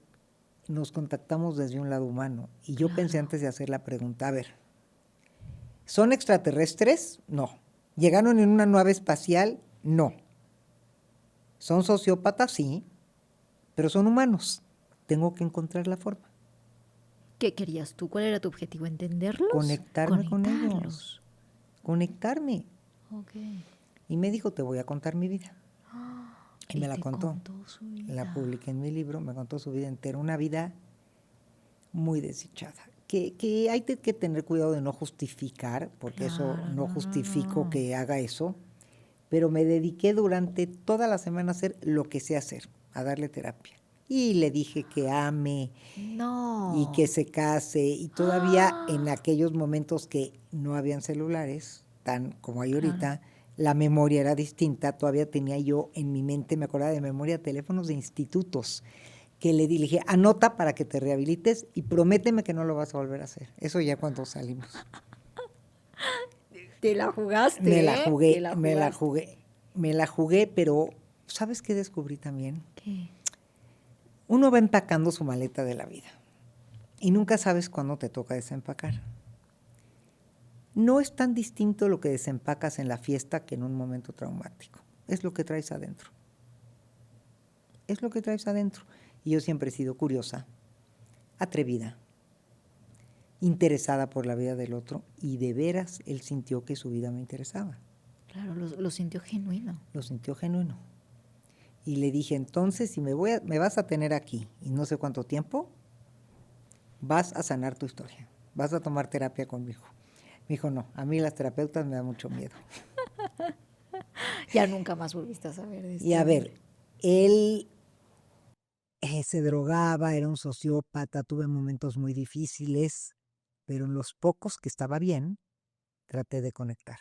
nos contactamos desde un lado humano. Y yo pensé antes de hacer la pregunta, a ver, ¿son extraterrestres? No. ¿Llegaron en una nave espacial? No. ¿Son sociópatas? Sí. Pero son humanos. Tengo que encontrar la forma. ¿Qué querías tú? ¿Cuál era tu objetivo? ¿Entenderlos? Conectarme con ellos. Conectarme. Ok. Y me dijo, te voy a contar mi vida. Y me la te contó. su vida. La publiqué en mi libro, me contó su vida entera. Una vida muy desdichada. Que hay que tener cuidado de no justificar, porque eso Claro, no justifico no. que haga eso. Pero me dediqué durante toda la semana a hacer lo que sé hacer, a darle terapia. Y le dije que ame No. y que se case. Y todavía en aquellos momentos que no habían celulares, tan como hay ahorita, la memoria era distinta. Todavía tenía yo en mi mente, me acordaba de memoria, teléfonos de institutos, que le dije, anota para que te rehabilites y prométeme que no lo vas a volver a hacer. Eso ya cuando salimos. Te la jugaste. Me la jugué, Te la me la jugaste. jugué, me la jugué, pero ¿sabes qué descubrí también? ¿Qué? Uno va empacando su maleta de la vida y nunca sabes cuándo te toca desempacar. No es tan distinto lo que desempacas en la fiesta que en un momento traumático. Es lo que traes adentro. Es lo que traes adentro. Y yo siempre he sido curiosa, atrevida, interesada por la vida del otro, y de veras él sintió que su vida me interesaba. Claro, lo sintió genuino. Lo sintió genuino. Y le dije, entonces, si me vas a tener aquí y no sé cuánto tiempo, vas a sanar tu historia, vas a tomar terapia conmigo. Me dijo, no, a mí las terapeutas me da mucho miedo. Ya nunca más volviste a saber de esto. Y a ver, él se drogaba, era un sociópata, tuve momentos muy difíciles, pero en los pocos que estaba bien, traté de conectar.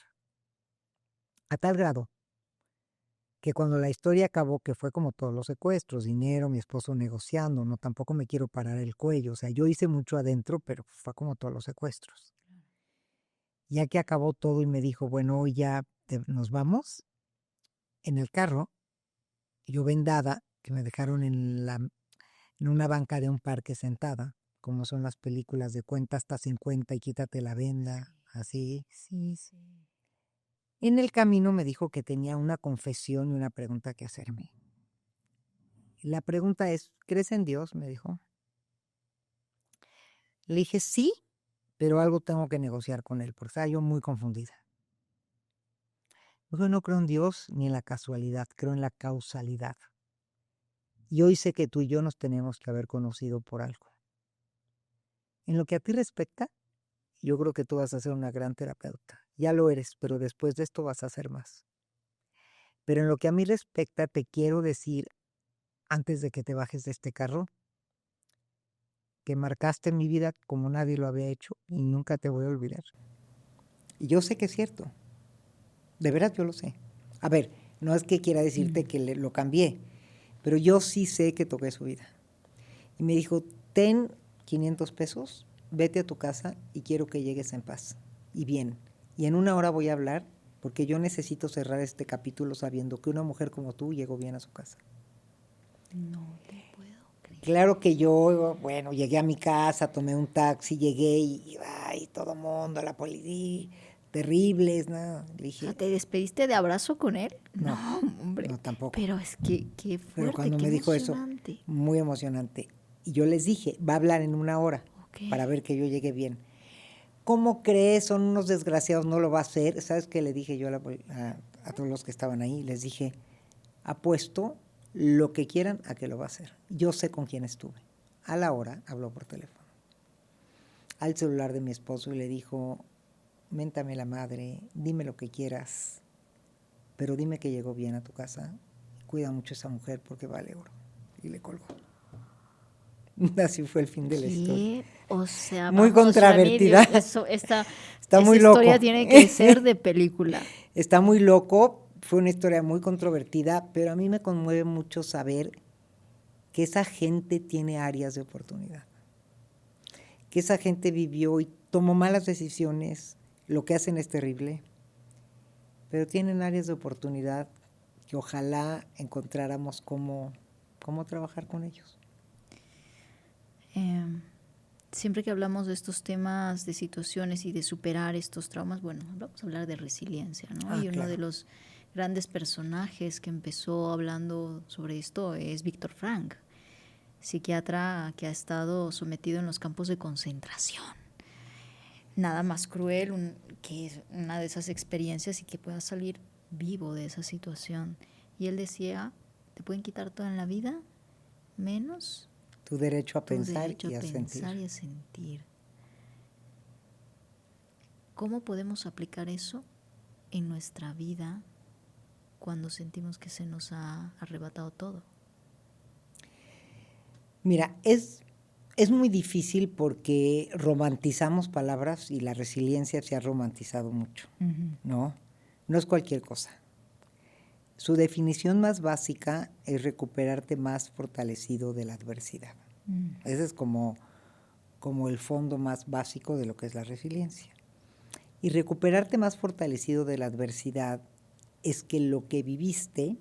A tal grado que cuando la historia acabó, que fue como todos los secuestros, dinero, mi esposo negociando, no, tampoco me quiero parar el cuello, o sea, yo hice mucho adentro, pero fue como todos los secuestros. Ya que acabó todo y me dijo, bueno, hoy ya nos vamos, en el carro, yo vendada, que me dejaron en una banca de un parque sentada, como son las películas de cuenta hasta 50 y quítate la venda, así. Sí. En el camino me dijo que tenía una confesión y una pregunta que hacerme. La pregunta es, ¿crees en Dios?, me dijo. Le dije, sí, pero algo tengo que negociar con él, porque estaba yo muy confundida. Yo no creo en Dios ni en la casualidad, creo en la causalidad. Y hoy sé que tú y yo nos tenemos que haber conocido por algo. En lo que a ti respecta, yo creo que tú vas a ser una gran terapeuta. Ya lo eres, pero después de esto vas a hacer más. Pero en lo que a mí respecta, te quiero decir, antes de que te bajes de este carro, que marcaste mi vida como nadie lo había hecho y nunca te voy a olvidar. Y yo sé que es cierto. De verdad yo lo sé. A ver, no es que quiera decirte que lo cambié, pero yo sí sé que toqué su vida. Y me dijo, ten 500 pesos, vete a tu casa y quiero que llegues en paz y bien. Y en una hora voy a hablar porque yo necesito cerrar este capítulo sabiendo que una mujer como tú llegó bien a su casa. No te puedo creer. Claro que yo, bueno, llegué a mi casa, tomé un taxi, llegué y ay, todo mundo, la policía, terribles, ¿no? Le O dije, sea, ¿te despediste de abrazo con él? no, Hombre. no tampoco. Pero es que qué fuerte, Pero cuando qué me dijo eso, emocionante. muy emocionante. Y yo les dije, va a hablar en una hora Ok. para ver que yo llegue bien. ¿Cómo crees? Son unos desgraciados, no lo va a hacer. ¿Sabes qué le dije yo a todos los que estaban ahí? Les dije, apuesto lo que quieran a que lo va a hacer. Yo sé con quién estuve. A la hora habló por teléfono al celular de mi esposo y le dijo, méntame la madre, dime lo que quieras, pero dime que llegó bien a tu casa. Cuida mucho a esa mujer porque vale oro. Y le colgó. Así fue el fin de la historia. O sea, Muy vamos, controvertida. Está Está muy esa historia loco. tiene que ser de película. Está muy loco. Fue una historia muy controvertida, pero a mí me conmueve mucho saber que esa gente tiene áreas de oportunidad. Que esa gente vivió y tomó malas decisiones. Lo que hacen es terrible. Pero tienen áreas de oportunidad que ojalá encontráramos cómo trabajar con ellos. Siempre que hablamos de estos temas, de situaciones y de superar estos traumas, bueno, vamos a hablar de resiliencia, ¿no? Y uno claro. de los grandes personajes que empezó hablando sobre esto es Víctor Frank, psiquiatra que ha estado sometido en los campos de concentración. Nada más cruel que una de esas experiencias y que puedas salir vivo de esa situación. Y él decía, te pueden quitar todo en la vida, menos tu derecho a tu pensar, derecho y a pensar sentir. y a sentir. ¿Cómo podemos aplicar eso en nuestra vida cuando sentimos que se nos ha arrebatado todo? Mira, es muy difícil porque romantizamos palabras y la resiliencia se ha romantizado mucho, ¿no? No es cualquier cosa. Su definición más básica es recuperarte más fortalecido de la adversidad. Ese es como el fondo más básico de lo que es la resiliencia. Y recuperarte más fortalecido de la adversidad es que lo que viviste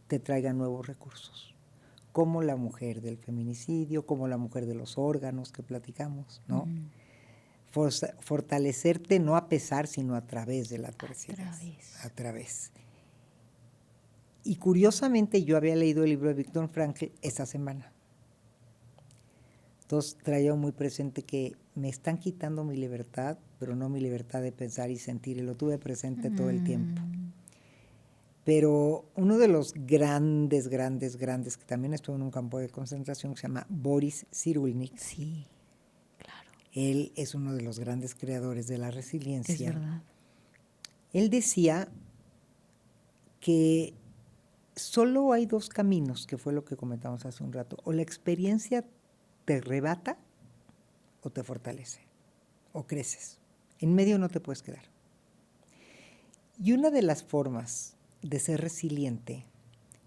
te traiga nuevos recursos, como la mujer del feminicidio, como la mujer de los órganos que platicamos, ¿no? Fortalecerte no a pesar, sino a través de la adversidad. A través. Y curiosamente yo había leído el libro de Víctor Frankl esa semana. Entonces traía muy presente que me están quitando mi libertad, pero no mi libertad de pensar y sentir, y lo tuve presente todo el tiempo. Pero uno de los grandes, que también estuvo en un campo de concentración, se llama Boris Cyrulnik. Sí, claro. Él es uno de los grandes creadores de la resiliencia. Es verdad. Él decía que solo hay dos caminos, que fue lo que comentamos hace un rato. O la experiencia te arrebata o te fortalece, o creces. En medio no te puedes quedar. Y una de las formas de ser resiliente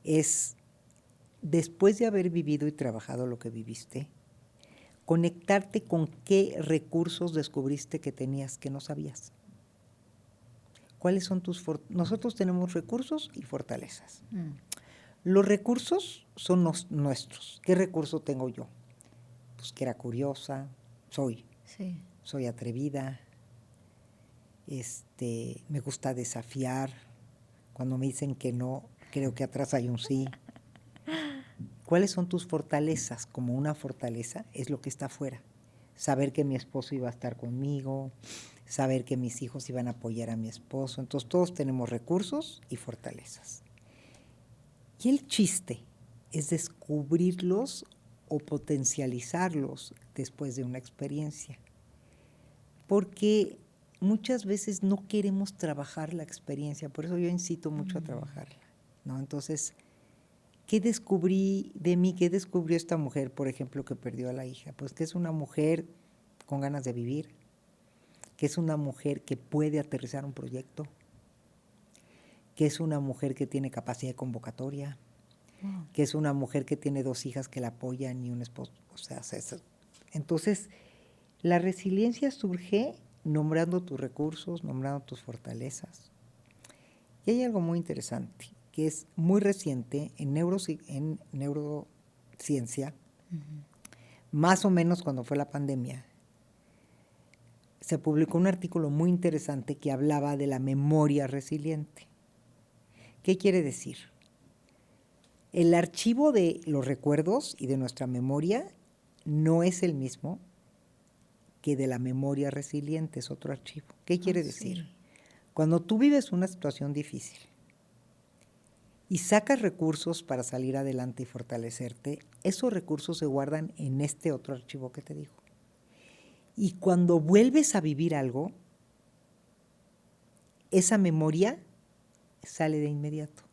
es, después de haber vivido y trabajado lo que viviste, conectarte con qué recursos descubriste que tenías que no sabías. ¿Cuáles son tus Nosotros tenemos recursos y fortalezas. Los recursos son nuestros. ¿Qué recurso tengo yo? Pues que era curiosa, soy atrevida, me gusta desafiar. Cuando me dicen que no, creo que atrás hay un sí. ¿Cuáles son tus fortalezas? Como una fortaleza es lo que está afuera. saber que mi esposo iba a estar conmigo, saber que mis hijos iban a apoyar a mi esposo. Entonces todos tenemos recursos y fortalezas. Y el chiste es descubrirlos o potencializarlos después de una experiencia. Porque muchas veces no queremos trabajar la experiencia, por eso yo incito mucho a trabajarla, ¿no? Entonces, ¿qué descubrí de mí? ¿Qué descubrió esta mujer, por ejemplo, que perdió a la hija? Pues que es una mujer con ganas de vivir, que es una mujer que puede aterrizar un proyecto, que es una mujer que tiene capacidad de convocatoria, que es una mujer que tiene 2 hijas que la apoyan y un esposo. O sea, entonces, la resiliencia surge nombrando tus recursos, nombrando tus fortalezas. Y hay algo muy interesante, que es muy reciente en neurociencia, más o menos cuando fue la pandemia, se publicó un artículo muy interesante que hablaba de la memoria resiliente. ¿Qué quiere decir? El archivo de los recuerdos y de nuestra memoria no es el mismo que de la memoria resiliente, es otro archivo. ¿Qué quiere decir? Sí. Cuando tú vives una situación difícil y sacas recursos para salir adelante y fortalecerte, esos recursos se guardan en este otro archivo que te digo. Y cuando vuelves a vivir algo, esa memoria sale de inmediato.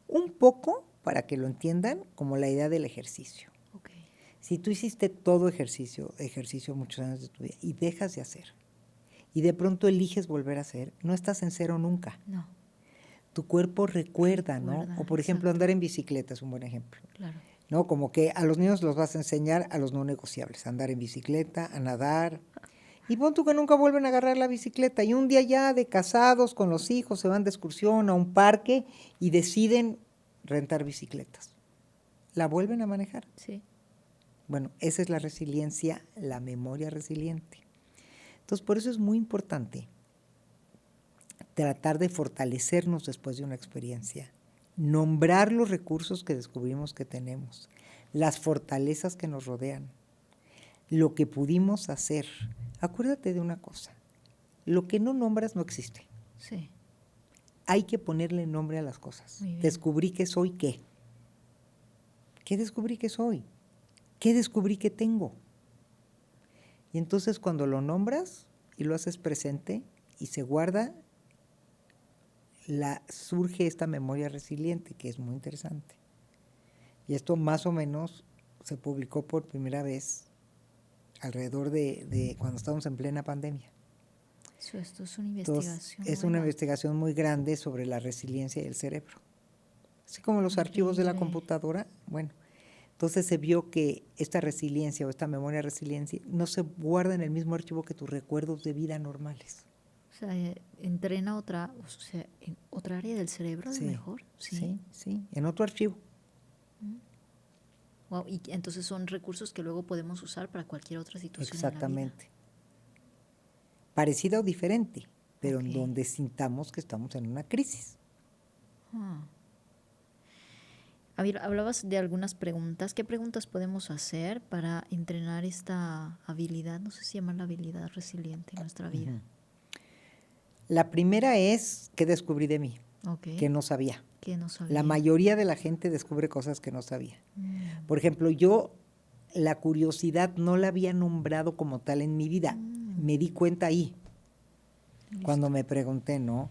Un poco, para que lo entiendan, como la idea del ejercicio. Okay. Si tú hiciste todo ejercicio muchos años de tu vida y dejas de hacer, y de pronto eliges volver a hacer, no estás en cero nunca. No. Tu cuerpo recuerda, ¿no? O por ejemplo, exacto. andar en bicicleta es un buen ejemplo. Claro. ¿No? Como que a los niños los vas a enseñar a los no negociables, a andar en bicicleta, a nadar. Y pon tú que nunca vuelven a agarrar la bicicleta. Y un día ya de casados con los hijos se van de excursión a un parque y deciden rentar bicicletas. ¿La vuelven a manejar? Sí. Bueno, esa es la resiliencia, la memoria resiliente. Entonces, por eso es muy importante tratar de fortalecernos después de una experiencia, nombrar los recursos que descubrimos que tenemos, las fortalezas que nos rodean, lo que pudimos hacer. Acuérdate de una cosa, lo que no nombras no existe. Sí. Hay que ponerle nombre a las cosas. Descubrí que soy qué. ¿Qué descubrí que soy? ¿Qué descubrí que tengo? Y entonces cuando lo nombras y lo haces presente y se guarda, surge esta memoria resiliente, que es muy interesante. Y esto más o menos se publicó por primera vez alrededor de cuando estábamos en plena pandemia. Esto es una investigación. Entonces, es una investigación muy grande sobre la resiliencia del cerebro. Así como los archivos de la computadora, bueno, entonces se vio que esta resiliencia o esta memoria resiliencia no se guarda en el mismo archivo que tus recuerdos de vida normales. O sea, entrena en otra área del cerebro, sí, mejor. Sí, en otro archivo. Wow, y entonces son recursos que luego podemos usar para cualquier otra situación. Exactamente. Parecida o diferente, pero en donde sintamos que estamos en una crisis. A ver, hablabas de algunas preguntas. ¿Qué preguntas podemos hacer para entrenar esta habilidad? No sé si llama la habilidad resiliente en nuestra vida. La primera es, ¿qué descubrí de mí? Que no sabía. Que no sabía. La mayoría de la gente descubre cosas que no sabía. Por ejemplo, yo la curiosidad no la había nombrado como tal en mi vida. Me di cuenta ahí, cuando me pregunté, ¿no?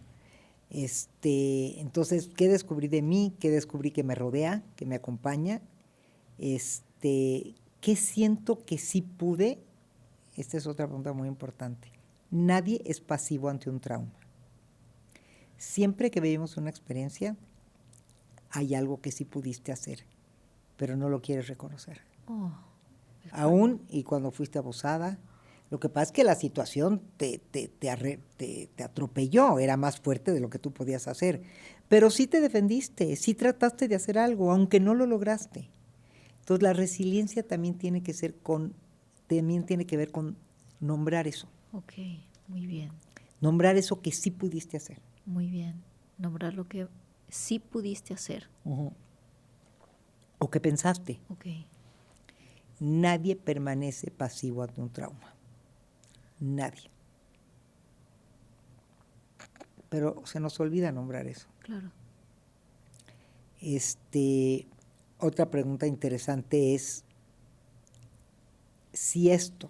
Entonces, ¿qué descubrí de mí? ¿Qué descubrí que me rodea, que me acompaña? ¿Qué siento que sí pude? Esta es otra pregunta muy importante. Nadie es pasivo ante un trauma. Siempre que vivimos una experiencia, hay algo que sí pudiste hacer, pero no lo quieres reconocer. Aún y cuando fuiste abusada, lo que pasa es que la situación te atropelló, era más fuerte de lo que tú podías hacer, pero sí te defendiste, sí trataste de hacer algo, aunque no lo lograste. Entonces la resiliencia también tiene que ver con nombrar eso. Ok, muy bien. Nombrar eso que sí pudiste hacer. Muy bien. Nombrar lo que sí pudiste hacer. O que pensaste. Ok. nadie permanece pasivo ante un trauma. Nadie. Pero se nos olvida nombrar eso. Claro. Otra pregunta interesante es si esto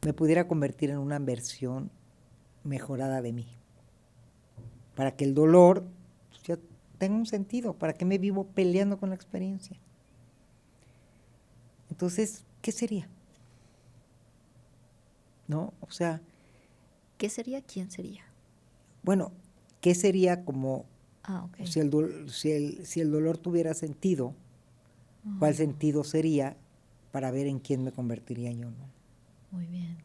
me pudiera convertir en una versión mejorada de mí, para que el dolor pues, ya tenga un sentido, para que me vivo peleando con la experiencia. Entonces, ¿qué sería? ¿No? O sea, ¿qué sería? ¿Quién sería? bueno, ¿qué sería como Okay. si el dolor tuviera sentido? ¿Cuál sentido sería para ver en quién me convertiría yo, ¿no? Muy bien.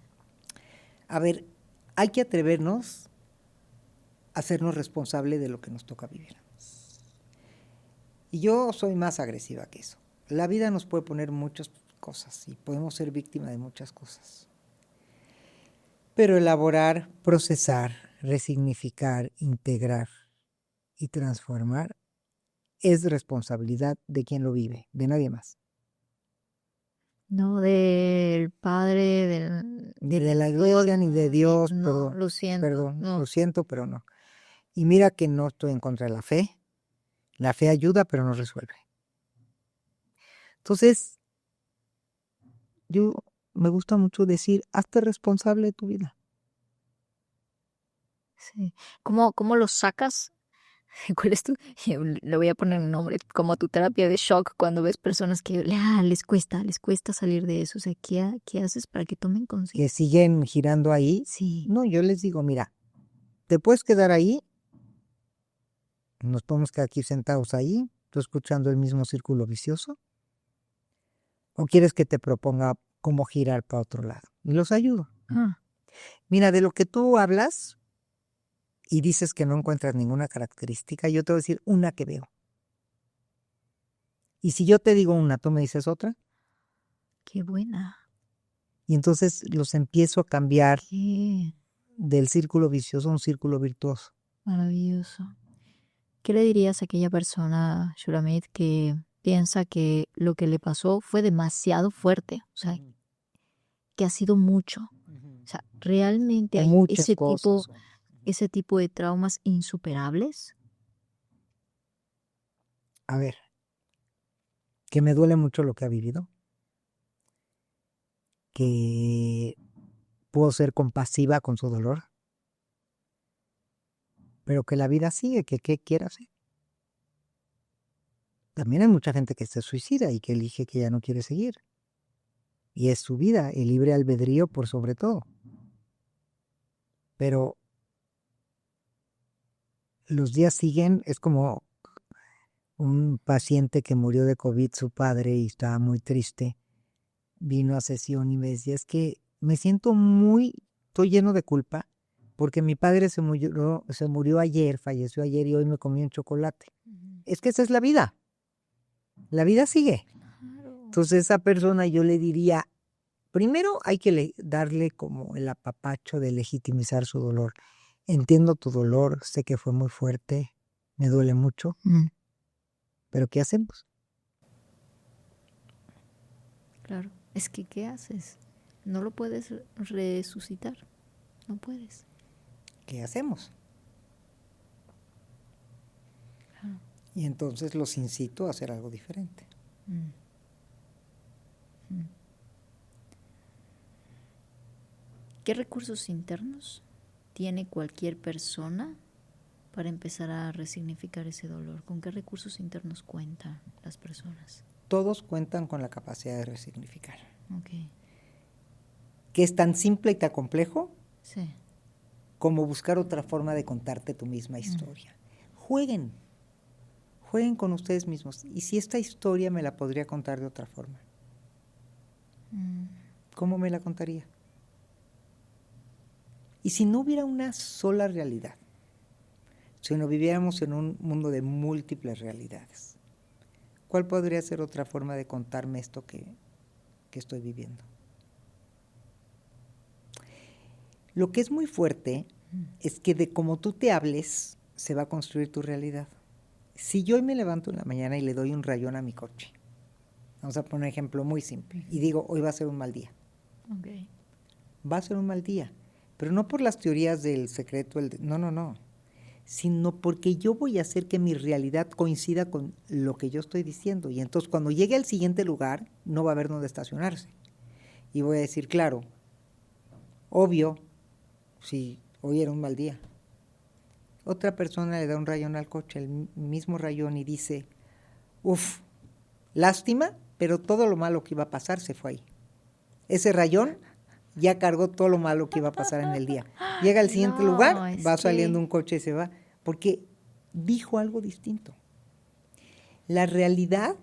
A ver, hay que atrevernos a hacernos responsables de lo que nos toca vivir. Y yo soy más agresiva que eso. La vida nos puede poner muchas cosas y podemos ser víctimas de muchas cosas. Pero elaborar, procesar, resignificar, integrar y transformar es responsabilidad de quien lo vive, de nadie más. No del Padre, Ni de la gloria, ni de Dios, no, perdón, lo siento. perdón, No. lo siento, pero no. Y mira que no estoy en contra de la fe. La fe ayuda, pero no resuelve. Entonces, yo me gusta mucho decir, hazte responsable de tu vida. Sí. ¿Cómo lo sacas? ¿Cuál es tu? Le voy a poner un nombre, como tu terapia de shock cuando ves personas que les cuesta salir de eso. O sea, ¿qué haces para que tomen conciencia? Que siguen girando ahí. Sí. No, yo les digo, mira, te puedes quedar ahí, nos podemos quedar aquí sentados ahí, tú escuchando el mismo círculo vicioso, o quieres que te proponga cómo girar para otro lado. Y los ayudo. Mira, de lo que tú hablas y dices que no encuentras ninguna característica, yo te voy a decir una que veo. Y si yo te digo una, tú me dices otra. Qué buena. Y entonces los empiezo a cambiar Qué del círculo vicioso a un círculo virtuoso. maravilloso. ¿Qué le dirías a aquella persona, Shulamit, que piensa que lo que le pasó fue demasiado fuerte? O sea, que ha sido mucho. O sea, ¿realmente hay ese tipo de traumas insuperables? A ver, que me duele mucho lo que ha vivido, que puedo ser compasiva con su dolor, pero que la vida sigue, que qué quiere hacer. También hay mucha gente que se suicida y que elige que ya no quiere seguir. Y es su vida, el libre albedrío por sobre todo. Pero los días siguen, es como un paciente que murió de COVID, su padre, y estaba muy triste. Vino a sesión y me decía, es que me siento estoy lleno de culpa porque mi padre se murió ayer, falleció ayer y hoy me comí un chocolate. Es que esa es la vida. La vida sigue. Claro. Entonces esa persona yo le diría, primero hay que darle como el apapacho de legitimizar su dolor. Entiendo tu dolor, sé que fue muy fuerte, me duele mucho, pero ¿qué hacemos? Claro, es que ¿qué haces? No lo puedes resucitar, no puedes. ¿Qué hacemos? Y entonces los incito a hacer algo diferente. ¿Qué recursos internos tiene cualquier persona para empezar a resignificar ese dolor? ¿Con qué recursos internos cuentan las personas? Todos cuentan con la capacidad de resignificar. Okay. Que es tan simple y tan complejo sí. como buscar otra forma de contarte tu misma historia. Jueguen con ustedes mismos. Y si esta historia me la podría contar de otra forma, ¿cómo me la contaría? Y si no hubiera una sola realidad, si no viviéramos en un mundo de múltiples realidades, ¿cuál podría ser otra forma de contarme esto que estoy viviendo? Lo que es muy fuerte es que de cómo tú te hables, se va a construir tu realidad. Si yo hoy me levanto en la mañana y le doy un rayón a mi coche, Vamos a poner un ejemplo muy simple. Y digo, hoy va a ser un mal día. Okay. Va a ser un mal día. Pero no por las teorías del secreto, no. Sino porque yo voy a hacer que mi realidad coincida con lo que yo estoy diciendo. Y entonces cuando llegue al siguiente lugar, no va a haber dónde estacionarse. Y voy a decir, claro, obvio, si hoy era un mal día. Otra persona le da un rayón al coche, el mismo rayón, y dice, uf, lástima, pero todo lo malo que iba a pasar se fue ahí. Ese rayón ya cargó todo lo malo que iba a pasar en el día. Llega al siguiente lugar, va saliendo un coche y se va, porque dijo algo distinto. La realidad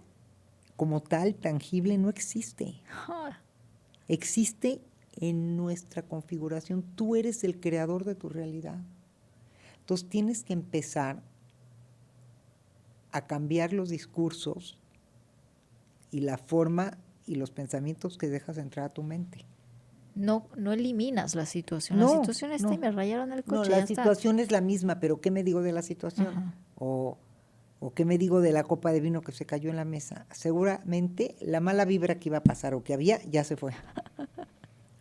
como tal, tangible, no existe. Existe en nuestra configuración. Tú eres el creador de tu realidad. Entonces tienes que empezar a cambiar los discursos y la forma y los pensamientos que dejas entrar a tu mente. No eliminas la situación. La situación está y me rayaron el coche. No, la situación es la misma, pero ¿qué me digo de la situación? Ajá. O qué me digo de la copa de vino que se cayó en la mesa. Seguramente la mala vibra que iba a pasar o que había ya se fue.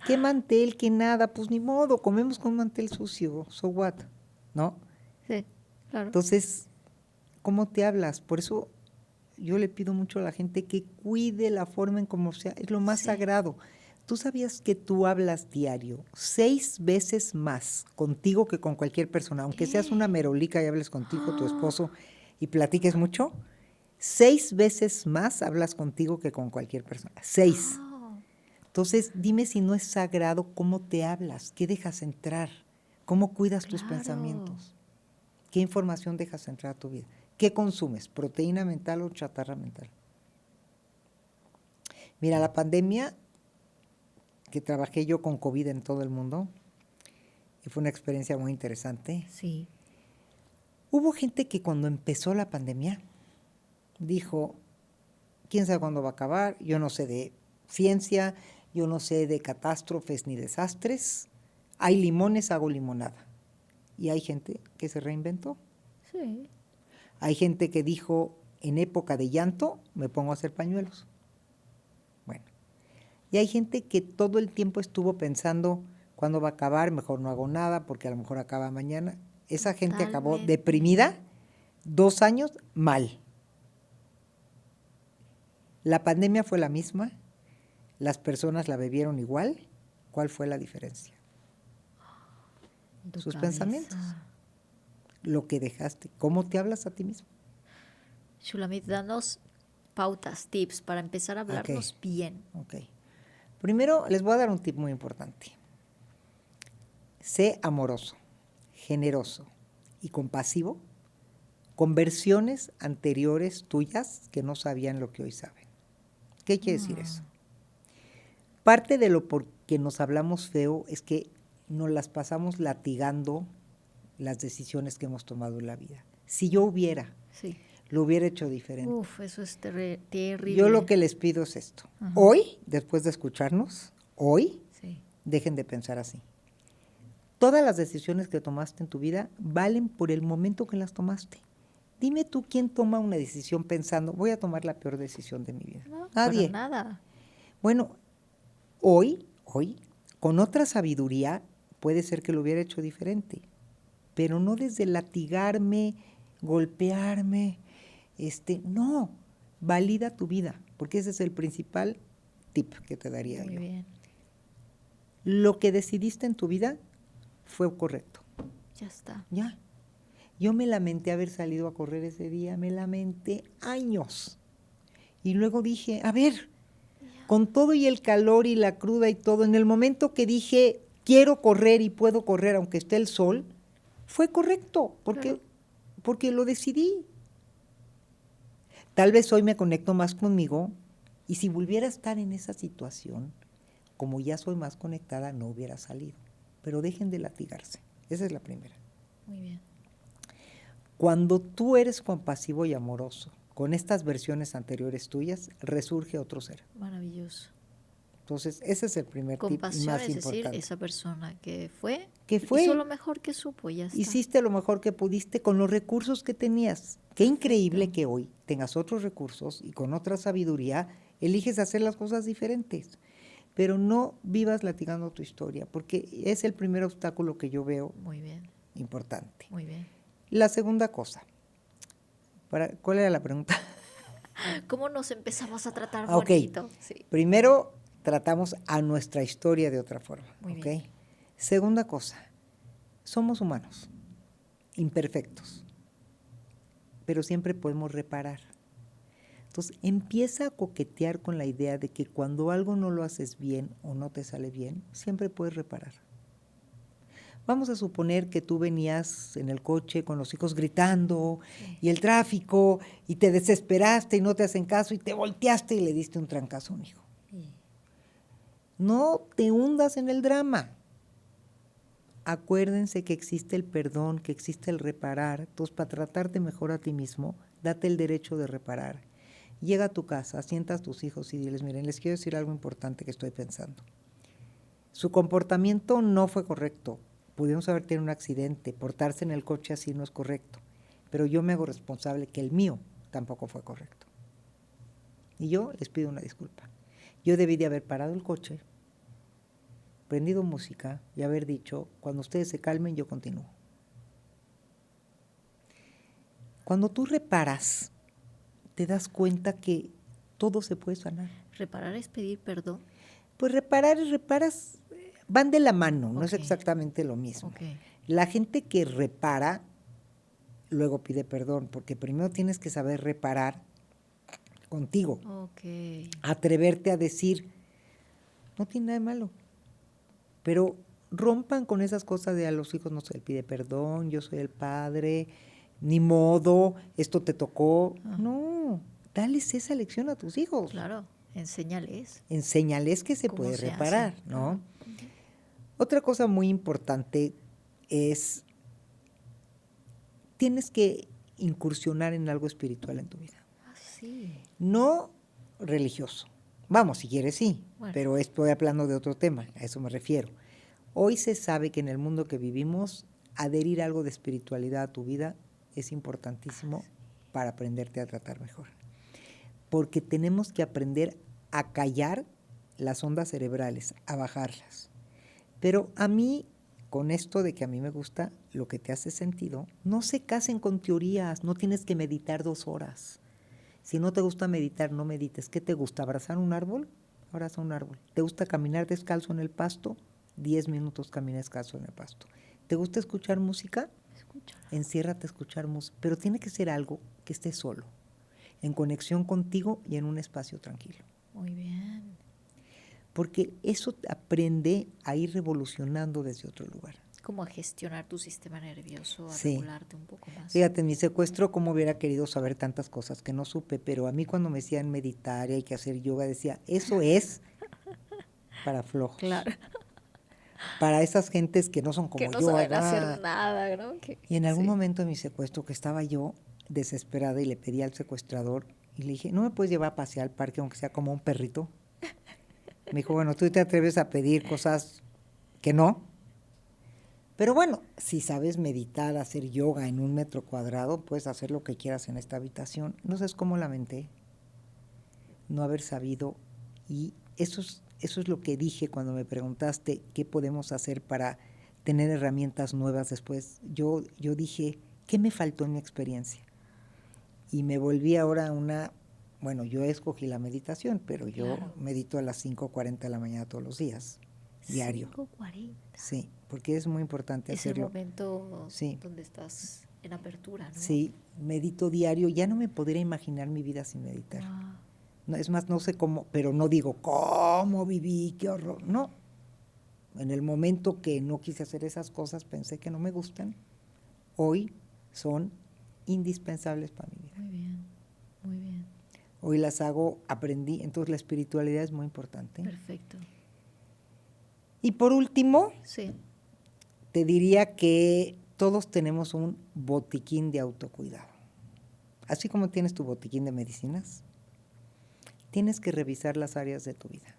¿Qué mantel? ¿Qué nada? Pues ni modo, comemos con un mantel sucio. So what? ¿No? Sí, claro. Entonces, ¿cómo te hablas? Por eso yo le pido mucho a la gente que cuide la forma en cómo sea. Es lo más sagrado. ¿Tú sabías que tú hablas diario 6 veces más contigo que con cualquier persona? Aunque seas una merolica y hables contigo, tu esposo, y platiques mucho, 6 veces más hablas contigo que con cualquier persona. 6. Entonces, dime si no es sagrado cómo te hablas, qué dejas entrar, cómo cuidas tus pensamientos, qué información dejas entrar a tu vida, qué consumes, proteína mental o chatarra mental. Mira, la pandemia que trabajé yo con COVID en todo el mundo, y fue una experiencia muy interesante. Sí. Hubo gente que cuando empezó la pandemia dijo, ¿quién sabe cuándo va a acabar? Yo no sé de ciencia, yo no sé de catástrofes ni desastres. Hay limones, hago limonada. Y hay gente que se reinventó. Sí. Hay gente que dijo, en época de llanto, me pongo a hacer pañuelos. Bueno. Y hay gente que todo el tiempo estuvo pensando, ¿cuándo va a acabar? Mejor no hago nada porque a lo mejor acaba mañana. Esa gente acabó deprimida, 2 años, mal. La pandemia fue la misma, las personas la vivieron igual. ¿Cuál fue la diferencia? Sus pensamientos. Lo que dejaste, cómo te hablas a ti mismo. Shulamit, danos pautas, tips para empezar a hablarnos bien. Ok. Primero, les voy a dar un tip muy importante. Sé amoroso, generoso y compasivo con versiones anteriores tuyas que no sabían lo que hoy saben. ¿Qué quiere decir eso? Parte de lo por que nos hablamos feo es que nos las pasamos latigando las decisiones que hemos tomado en la vida. Si yo lo hubiera hecho diferente. Uf, eso es terrible. Yo lo que les pido es esto. Ajá. Hoy, después de escucharnos, dejen de pensar así. Todas las decisiones que tomaste en tu vida valen por el momento que las tomaste. Dime tú quién toma una decisión pensando, voy a tomar la peor decisión de mi vida. No, Nadie. para nada. Bueno, hoy, con otra sabiduría, puede ser que lo hubiera hecho diferente, pero no desde latigarme, golpearme, no, valida tu vida, porque ese es el principal tip que te daría yo. Muy bien. Lo que decidiste en tu vida fue correcto. Ya está. Ya. Yo me lamenté haber salido a correr ese día, me lamenté años. Y luego dije, a ver, con todo y el calor y la cruda y todo, en el momento que dije, quiero correr y puedo correr aunque esté el sol, fue correcto, porque lo decidí. Tal vez hoy me conecto más conmigo y si volviera a estar en esa situación, como ya soy más conectada, no hubiera salido. Pero dejen de latigarse. Esa es la primera. Muy bien. Cuando tú eres compasivo y amoroso, con estas versiones anteriores tuyas, resurge otro ser. Maravilloso. Entonces, ese es el primer tip y más Compasión, es importante. decir, esa persona que fue, hizo hizo lo mejor que supo, ya está. Hiciste lo mejor que pudiste con los recursos que tenías. Qué increíble que hoy tengas otros recursos y con otra sabiduría eliges hacer las cosas diferentes. Pero no vivas latigando tu historia, porque es el primer obstáculo que yo veo. Muy bien. Importante. Muy bien. La segunda cosa. ¿Cuál era la pregunta? ¿Cómo nos empezamos a tratar Ok. bonito? Sí. Primero, tratamos a nuestra historia de otra forma. Muy ¿Ok? bien. Segunda cosa. Somos humanos, imperfectos, pero siempre podemos reparar. Entonces, empieza a coquetear con la idea de que cuando algo no lo haces bien o no te sale bien, siempre puedes reparar. Vamos a suponer que tú venías en el coche con los hijos gritando y el tráfico y te desesperaste y no te hacen caso y te volteaste y le diste un trancazo a un hijo. No te hundas en el drama. Acuérdense que existe el perdón, que existe el reparar. Entonces, para tratarte mejor a ti mismo, date el derecho de reparar. Llega a tu casa, sientas a tus hijos y diles, miren, les quiero decir algo importante que estoy pensando. Su comportamiento no fue correcto. Pudimos haber tenido un accidente, portarse en el coche así no es correcto, pero yo me hago responsable que el mío tampoco fue correcto. Y yo les pido una disculpa. Yo debí de haber parado el coche, prendido música y haber dicho, cuando ustedes se calmen, yo continúo. Cuando tú reparas, te das cuenta que todo se puede sanar. ¿Reparar es pedir perdón? Pues reparar y reparas van de la mano, no es Ok. exactamente lo mismo. Ok. La gente que repara, luego pide perdón, porque primero tienes que saber reparar contigo. Ok. Atreverte a decir, no tiene nada de malo. Pero rompan con esas cosas de a los hijos no se les pide perdón, yo soy el padre, ni modo, esto te tocó. No, dales esa lección a tus hijos. Claro, enséñales. Enséñales que se ¿Cómo puede se reparar, hace? ¿no? Ajá. Otra cosa muy importante es, tienes que incursionar en algo espiritual en tu vida. Ah, sí. No religioso. Vamos, si quieres sí, Bueno. pero estoy hablando de otro tema, a eso me refiero. Hoy se sabe que en el mundo que vivimos, adherir algo de espiritualidad a tu vida es importantísimo para aprenderte a tratar mejor. Porque tenemos que aprender a callar las ondas cerebrales, a bajarlas. Pero a mí, con esto de que a mí me gusta lo que te hace sentido, no se casen con teorías, no tienes que meditar 2 horas. Si no te gusta meditar, no medites. ¿Qué te gusta? ¿Abrazar un árbol? Abraza un árbol. ¿Te gusta caminar descalzo en el pasto? 10 minutos camina descalzo en el pasto. ¿Te gusta escuchar música? Escúchala. Enciérrate a escuchar música. Pero tiene que ser algo que esté solo, en conexión contigo y en un espacio tranquilo. Muy bien. Porque eso te aprende a ir revolucionando desde otro lugar. Como a gestionar tu sistema nervioso, a Sí. regularte un poco más. Fíjate, en mi secuestro, como hubiera querido saber tantas cosas que no supe, pero a mí cuando me decían meditar y hay que hacer yoga, decía, eso es para flojos. Claro. Para esas gentes que no son como Que no yo. saben ¿verdad? hacer nada, ¿no? Y en algún Sí. momento de mi secuestro, que estaba yo desesperada y le pedí al secuestrador y le dije, ¿no me puedes llevar a pasear al parque aunque sea como un perrito? Me dijo, bueno, tú te atreves a pedir cosas que no. Pero bueno, si sabes meditar, hacer yoga en 1 metro cuadrado, puedes hacer lo que quieras en esta habitación. No sabes cómo lamenté no haber sabido. Y eso es lo que dije cuando me preguntaste qué podemos hacer para tener herramientas nuevas después. Yo dije, ¿qué me faltó en mi experiencia? Y me volví ahora bueno, yo escogí la meditación, pero yo Claro. medito a las 5:40 de la mañana todos los días, diario. 5:40. Sí, porque es muy importante Es el hacerlo. momento Sí. donde estás en apertura, ¿no? Sí, medito diario. Ya no me podría imaginar mi vida sin meditar. Wow. No, es más, no sé cómo, pero no digo, ¿cómo viví? ¡Qué horror! No. En el momento que no quise hacer esas cosas, pensé que no me gustan. Hoy son indispensables para mi vida. Muy bien, muy bien. Hoy las hago, aprendí. Entonces la espiritualidad es muy importante. Perfecto. Y por último, Sí. te diría que todos tenemos un botiquín de autocuidado. Así como tienes tu botiquín de medicinas, tienes que revisar las áreas de tu vida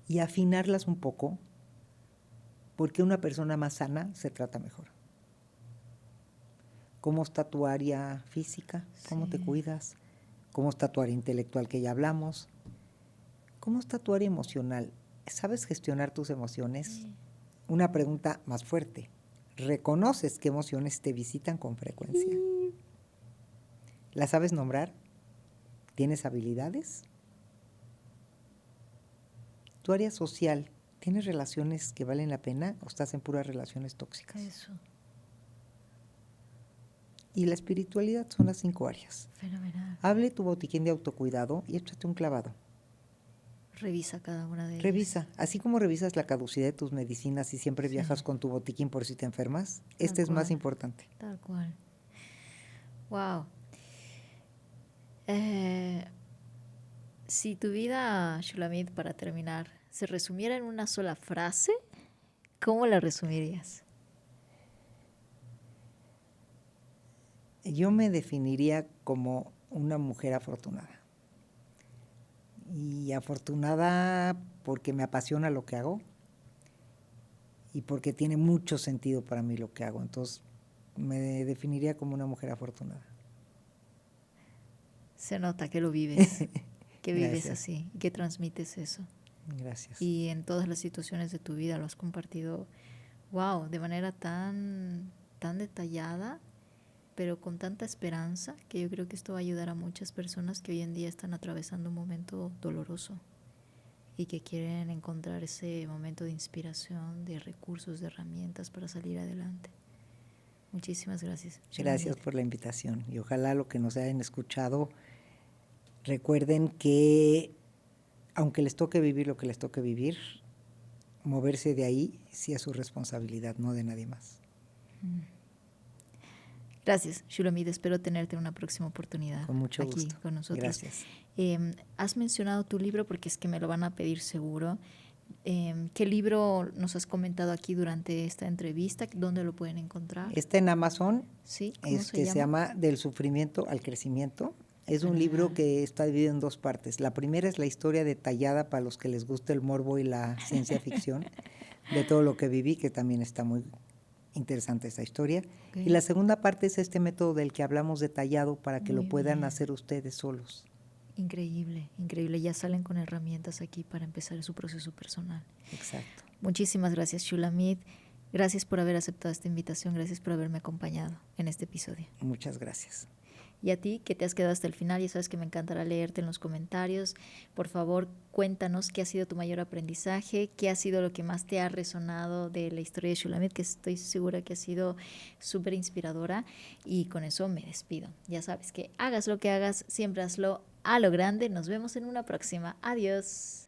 y afinarlas un poco, porque una persona más sana se trata mejor. ¿Cómo está tu área física? ¿Cómo te Sí. cuidas? ¿Cómo está tu área intelectual que ya hablamos? ¿Cómo está tu área emocional? ¿Sabes gestionar tus emociones? Sí. Una pregunta más fuerte. ¿Reconoces qué emociones te visitan con frecuencia? ¿Las sabes nombrar? ¿Tienes habilidades? ¿Tu área social, tienes relaciones que valen la pena o estás en puras relaciones tóxicas? Eso. Y la espiritualidad son las 5 áreas. Fenomenal. Hable tu botiquín de autocuidado y échate un clavado. Revisa cada una de ellas. Revisa, así como revisas la caducidad de tus medicinas y siempre Sí. viajas con tu botiquín por si te enfermas, Tal este es más cual. importante. Tal cual. Wow. Si tu vida, Shulamit, para terminar, se resumiera en una sola frase, ¿cómo la resumirías? Yo me definiría como una mujer afortunada. Y afortunada porque me apasiona lo que hago y porque tiene mucho sentido para mí lo que hago. Entonces, me definiría como una mujer afortunada. Se nota que lo vives, que vives Gracias. así, que transmites eso. Gracias. Y en todas las situaciones de tu vida lo has compartido, wow, de manera tan detallada, pero con tanta esperanza, que yo creo que esto va a ayudar a muchas personas que hoy en día están atravesando un momento doloroso y que quieren encontrar ese momento de inspiración, de recursos, de herramientas para salir adelante. Muchísimas gracias. Gracias por la invitación y ojalá lo que nos hayan escuchado recuerden que aunque les toque vivir lo que les toque vivir, moverse de ahí sí es su responsabilidad, no de nadie más. Gracias, Shulamit. Espero tenerte en una próxima oportunidad. Con mucho aquí gusto. con nosotros. Gracias. Has mencionado tu libro porque es que me lo van a pedir seguro. ¿Qué libro nos has comentado aquí durante esta entrevista? ¿Dónde lo pueden encontrar? Está en Amazon. Sí, ¿cómo se llama Del sufrimiento al crecimiento. Es un libro que está dividido en 2 partes. La primera es la historia detallada para los que les gusta el morbo y la ciencia ficción, de todo lo que viví, que también está muy interesante esta historia. Okay. Y la segunda parte es este método del que hablamos detallado para que Muy lo puedan bien. hacer ustedes solos. Increíble, increíble. Ya salen con herramientas aquí para empezar su proceso personal. Exacto. Muchísimas gracias, Shulamit. Gracias por haber aceptado esta invitación. Gracias por haberme acompañado en este episodio. Muchas gracias. Y a ti, que te has quedado hasta el final, ya sabes que me encantará leerte en los comentarios. Por favor, cuéntanos qué ha sido tu mayor aprendizaje, qué ha sido lo que más te ha resonado de la historia de Shulamit, que estoy segura que ha sido súper inspiradora. Y con eso me despido. Ya sabes que hagas lo que hagas, siempre hazlo a lo grande. Nos vemos en una próxima. Adiós.